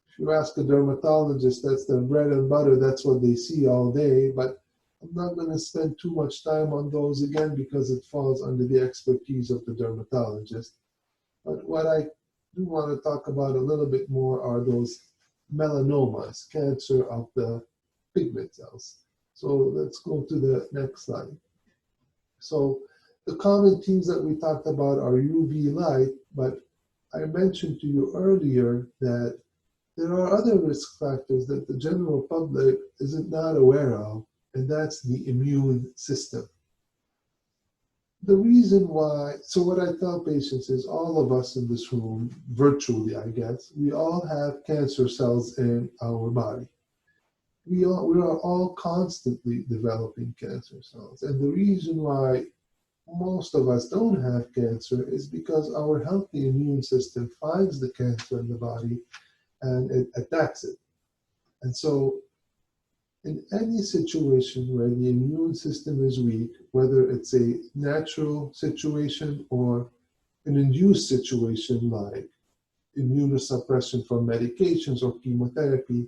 If you ask a dermatologist, that's their bread and butter, that's what they see all day, but I'm not going to spend too much time on those again because it falls under the expertise of the dermatologist. But what I do want to talk about a little bit more are those melanomas, cancer of the pigment cells. So let's go to the next slide. So the common themes that we talked about are UV light, but I mentioned to you earlier that there are other risk factors that the general public is not aware of, and that's the immune system. The reason why, so what I tell patients is all of us in this room, virtually I guess, we all have cancer cells in our body. We are all constantly developing cancer cells. And the reason why most of us don't have cancer is because our healthy immune system finds the cancer in the body and it attacks it. And so In any situation where the immune system is weak, whether it's a natural situation or an induced situation like immunosuppression from medications or chemotherapy,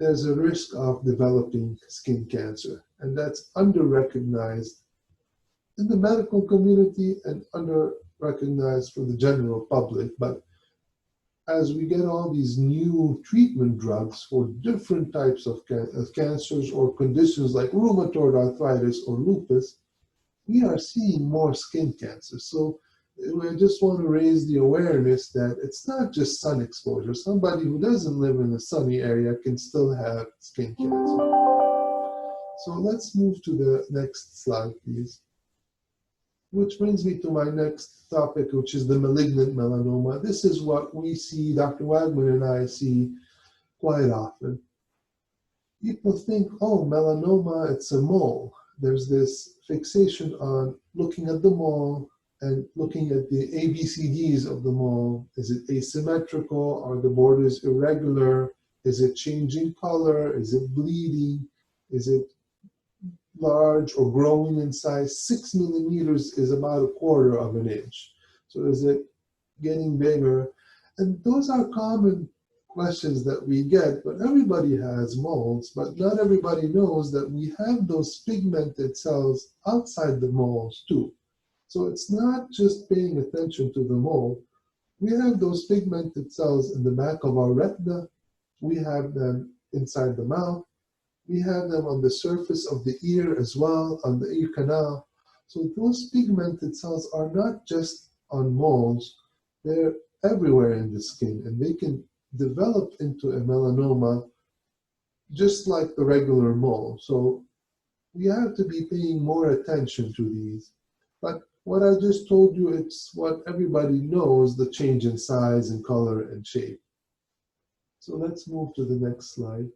there's a risk of developing skin cancer. And that's under-recognized in the medical community and under-recognized for the general public. But as we get all these new treatment drugs for different types of cancers or conditions like rheumatoid arthritis or lupus, we are seeing more skin cancer. So I just want to raise the awareness that it's not just sun exposure. Somebody who doesn't live in a sunny area can still have skin cancer. So let's move to the next slide, please. Which brings me to my next topic, which is the malignant melanoma. This is what we see, Dr. Hagman and I see quite often. People think, oh, melanoma, it's a mole. There's this fixation on looking at the mole and looking at the ABCDs of the mole. Is it asymmetrical? Are the borders irregular? Is it changing color? Is it bleeding? Is it large or growing in size? 6 millimeters is about 1/4 of an inch. So is it getting bigger? And those are common questions that we get, but everybody has moles, but not everybody knows that we have those pigmented cells outside the moles too. So it's not just paying attention to the mole. We have those pigmented cells in the back of our retina. We have them inside the mouth. We have them on the surface of the ear as well, on the ear canal. So those pigmented cells are not just on moles, they're everywhere in the skin, and they can develop into a melanoma just like the regular mole. So we have to be paying more attention to these. But what I just told you, it's what everybody knows, the change in size and color and shape. So let's move to the next slide.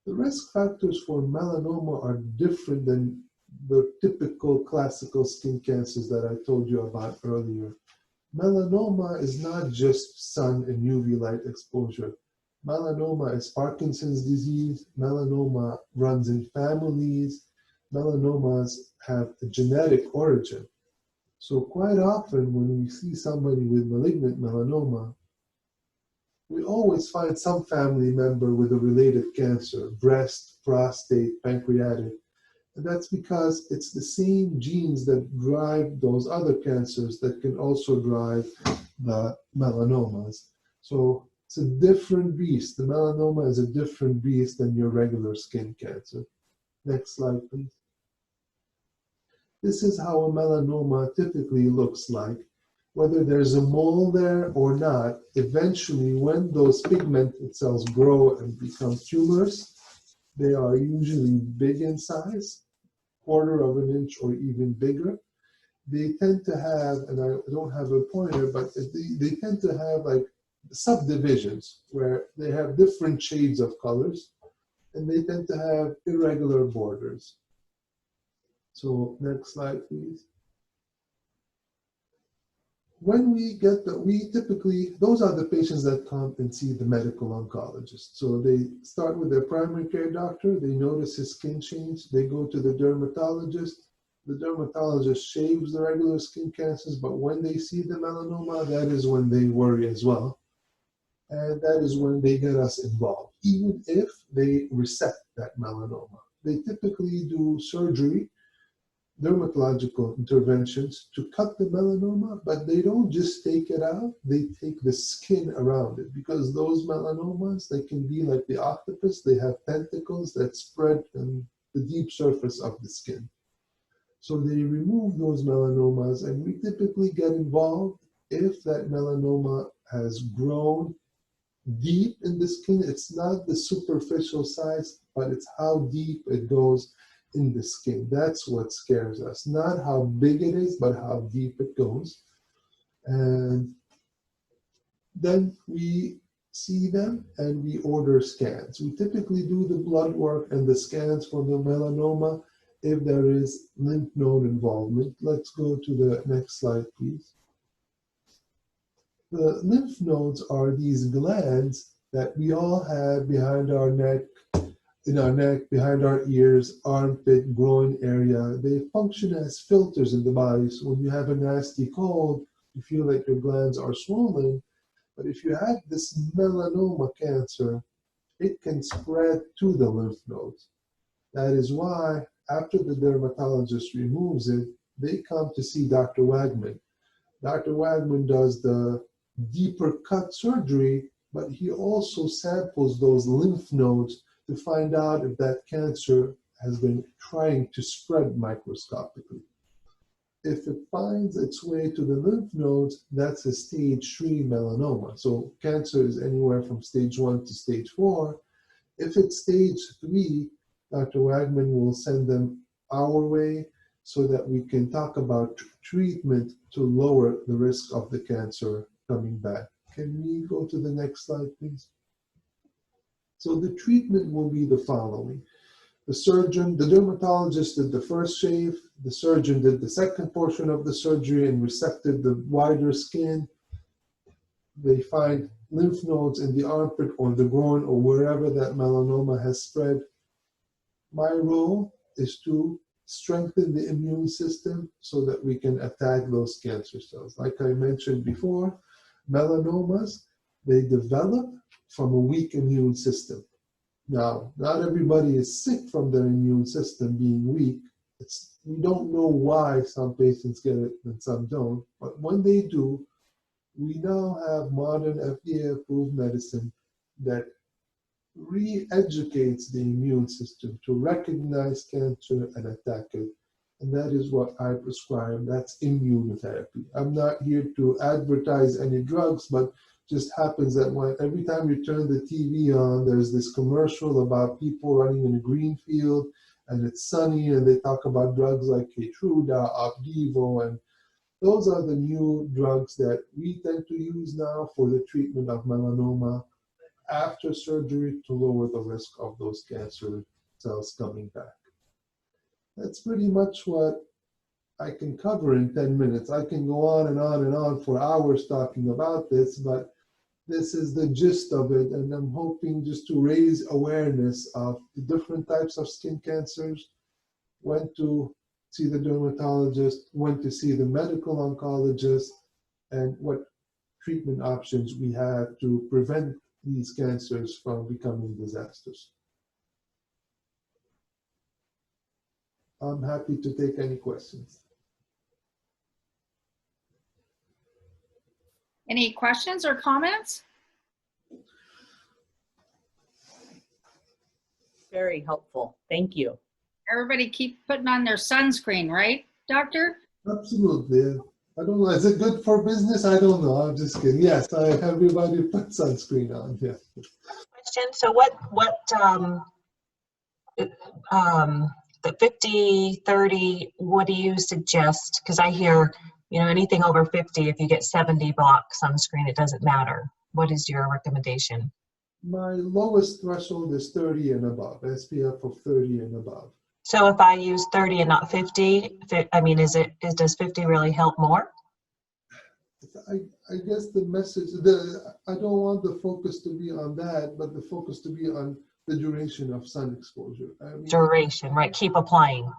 The risk factors for melanoma are different than the typical classical skin cancers that I told you about earlier. Melanoma is not just sun and UV light exposure. Melanoma is Parkinson's disease. Melanoma runs in families. Melanomas have a genetic origin. So quite often when we see somebody with malignant melanoma, we always find some family member with a related cancer, breast, prostate, pancreatic. And that's because it's the same genes that drive those other cancers that can also drive the melanomas. So it's a different beast. The melanoma is a different beast than your regular skin cancer. Next slide, please. This is how a melanoma typically looks like. Whether there's a mole there or not, eventually when those pigmented cells grow and become tumors, they are usually big in size, 1/4 of an inch or even bigger. They tend to have, and I don't have a pointer, but they tend to have like subdivisions where they have different shades of colors, and they tend to have irregular borders. So next slide, please. When we typically, those are the patients that come and see the medical oncologist. So they start with their primary care doctor, they notice his skin change, they go to the dermatologist. The dermatologist shaves the regular skin cancers, but when they see the melanoma, that is when they worry as well. And that is when they get us involved, even if they resect that melanoma. They typically do surgery, dermatological interventions to cut the melanoma, but they don't just take it out, they take the skin around it, because those melanomas, they can be like the octopus, they have tentacles that spread on the deep surface of the skin. So they remove those melanomas, and we typically get involved if that melanoma has grown deep in the skin. It's not the superficial size, but it's how deep it goes in the skin. That's what scares us. Not how big it is, but how deep it goes. And then we see them and we order scans. We typically do the blood work and the scans for the melanoma if there is lymph node involvement. Let's go to the next slide, please. The lymph nodes are these glands that we all have behind our neck, in our neck, behind our ears, armpit, groin area. They function as filters in the body. So when you have a nasty cold, you feel like your glands are swollen. But if you have this melanoma cancer, it can spread to the lymph nodes. That is why after the dermatologist removes it, they come to see Dr. Hagman. Dr. Hagman does the deeper cut surgery, but he also samples those lymph nodes to find out if that cancer has been trying to spread microscopically. If it finds its way to the lymph nodes, that's a stage 3 melanoma. So cancer is anywhere from stage 1 to stage 4. If it's stage 3, Dr. Hagman will send them our way so that we can talk about treatment to lower the risk of the cancer coming back. Can we go to the next slide, please? So the treatment will be the following. The surgeon, the dermatologist did the first shave, the surgeon did the second portion of the surgery and resected the wider skin. They find lymph nodes in the armpit or the groin or wherever that melanoma has spread. My role is to strengthen the immune system so that we can attack those cancer cells. Like I mentioned before, melanomas, they develop from a weak immune system. Now, not everybody is sick from their immune system being weak. We don't know why some patients get it and some don't, but when they do, we now have modern FDA-approved medicine that re-educates the immune system to recognize cancer and attack it. And that is what I prescribe. That's immunotherapy. I'm not here to advertise any drugs, but just happens that every time you turn the TV on, there's this commercial about people running in a green field and it's sunny and they talk about drugs like Keytruda, Opdivo, and those are the new drugs that we tend to use now for the treatment of melanoma after surgery to lower the risk of those cancer cells coming back. That's pretty much what I can cover in 10 minutes. I can go on and on and on for hours talking about this, but this is the gist of it, and I'm hoping just to raise awareness of the different types of skin cancers, when to see the dermatologist, when to see the medical oncologist, and what treatment options we have to prevent these cancers from becoming disasters. I'm happy to take any questions. Any questions or comments? Very helpful. Thank you. Everybody keep putting on their sunscreen, right, doctor? Absolutely. I don't know. Is it good for business? I don't know. I'm just kidding. Yes, everybody put sunscreen on. Yeah. Question. So the 50, 30, what do you suggest? Because I hear, anything over 50, if you get 70 block sunscreen, it doesn't matter. What is your recommendation? My lowest threshold is 30 and above, SPF of 30 and above. So if I use 30 and not 50, does 50 really help more? I guess the message, I don't want the focus to be on that, but the focus to be on the duration of sun exposure. Duration, right? Keep applying.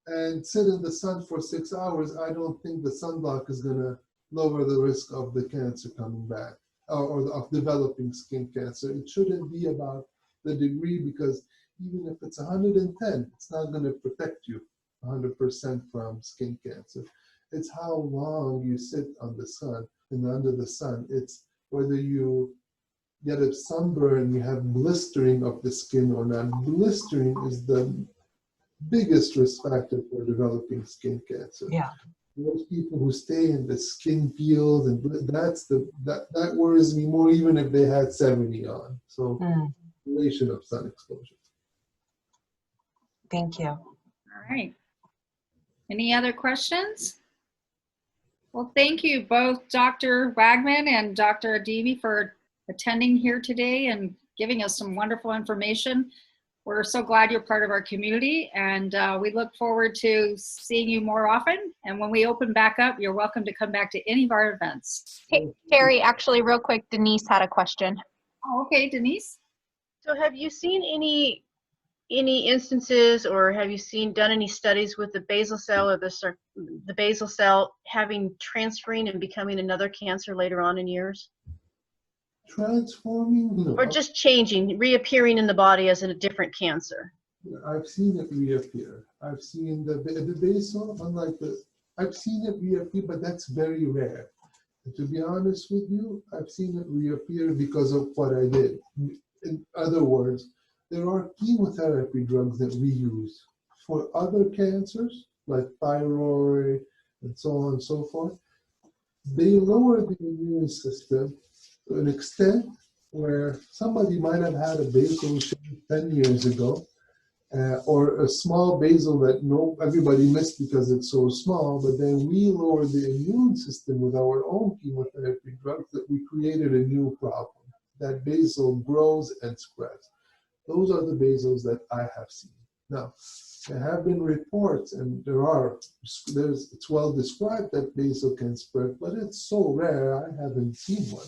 And sit in the sun for 6 hours. I don't think the sunblock is going to lower the risk of the cancer coming back or of developing skin cancer. It shouldn't be about the degree, because even if it's 110, it's not going to protect you 100% from skin cancer. It's how long you sit on the sun and under the sun. It's whether you get a sunburn, you have blistering of the skin or not. Blistering is the biggest risk factor for developing skin cancer. Yeah. Most people who stay in the skin peels, and that worries me more, even if they had 70 on. So duration of sun exposure. Thank you. All right. Any other questions? Well, thank you both, Dr. Hagman and Dr. Ademi, for attending here today and giving us some wonderful information. We're so glad you're part of our community, and we look forward to seeing you more often. And when we open back up, you're welcome to come back to any of our events. Hey, Terry, actually, real quick, Denise had a question. Oh, okay, Denise. So have you seen any any instances, or have you done any studies with the basal cell or the basal cell transferring and becoming another cancer later on in years? Transforming? No. Or just changing, reappearing in the body as a different cancer? I've seen it reappear. I've seen the basal, I've seen it reappear, but that's very rare. And to be honest with you, I've seen it reappear because of what I did. In other words, there are chemotherapy drugs that we use for other cancers, like thyroid and so on and so forth. They lower the immune system to an extent where somebody might have had a basal 10 years ago, or a small basal that everybody missed because it's so small, but then we lower the immune system with our own chemotherapy drugs that we created a new problem. That basal grows and spreads. Those are the basals that I have seen. Now, there have been reports, and it's well described that basal can spread, but it's so rare, I haven't seen one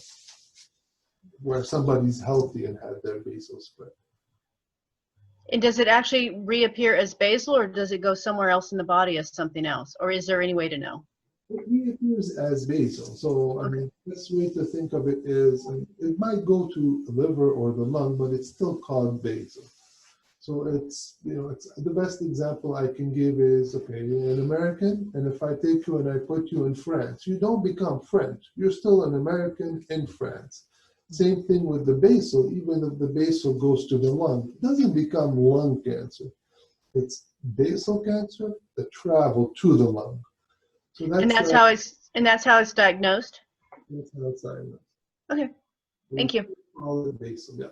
where somebody's healthy and had their basal spread. And does it actually reappear as basal, or does it go somewhere else in the body as something else? Or is there any way to know? It reappears as basal. So, I mean, the best way to think of it is, it might go to the liver or the lung, but it's still called basal. So it's the best example I can give is, okay, you're an American, and if I take you and I put you in France, you don't become French. You're still an American in France. Same thing with the basal. Even if the basal goes to the lung, it doesn't become lung cancer. It's basal cancer that travel to the lung. So that's how it's diagnosed. That's how it's diagnosed. Okay, thank you. All basal, yeah.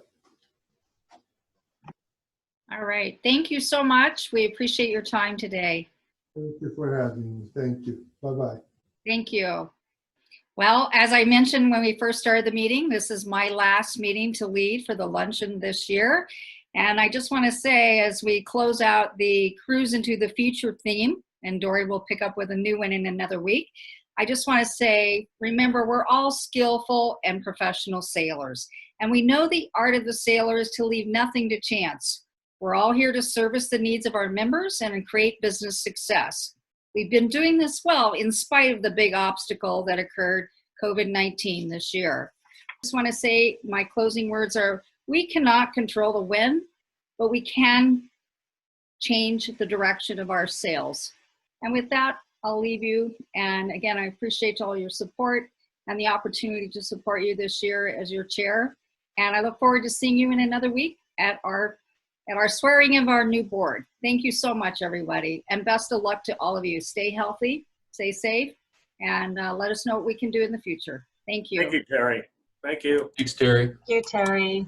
All right. Thank you so much. We appreciate your time today. Thank you for having me. Thank you. Bye-bye. Thank you. Well, as I mentioned when we first started the meeting, this is my last meeting to lead for the luncheon this year. And I just want to say, as we close out the Cruise into the Future theme, and Dory will pick up with a new one in another week, I just want to say, remember, we're all skillful and professional sailors. And we know the art of the sailor is to leave nothing to chance. We're all here to service the needs of our members and create business success. We've been doing this well in spite of the big obstacle that occurred, COVID-19 this year. I just want to say my closing words are, we cannot control the wind, but we can change the direction of our sails. And with that, I'll leave you. And again, I appreciate all your support and the opportunity to support you this year as your chair. And I look forward to seeing you in another week at our swearing of our new board. Thank you so much, everybody. And best of luck to all of you. Stay healthy, stay safe, and let us know what we can do in the future. Thank you. Thank you, Terry. Thank you. Thanks, Terry. Thank you, Terry.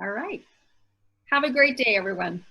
All right. Have a great day, everyone.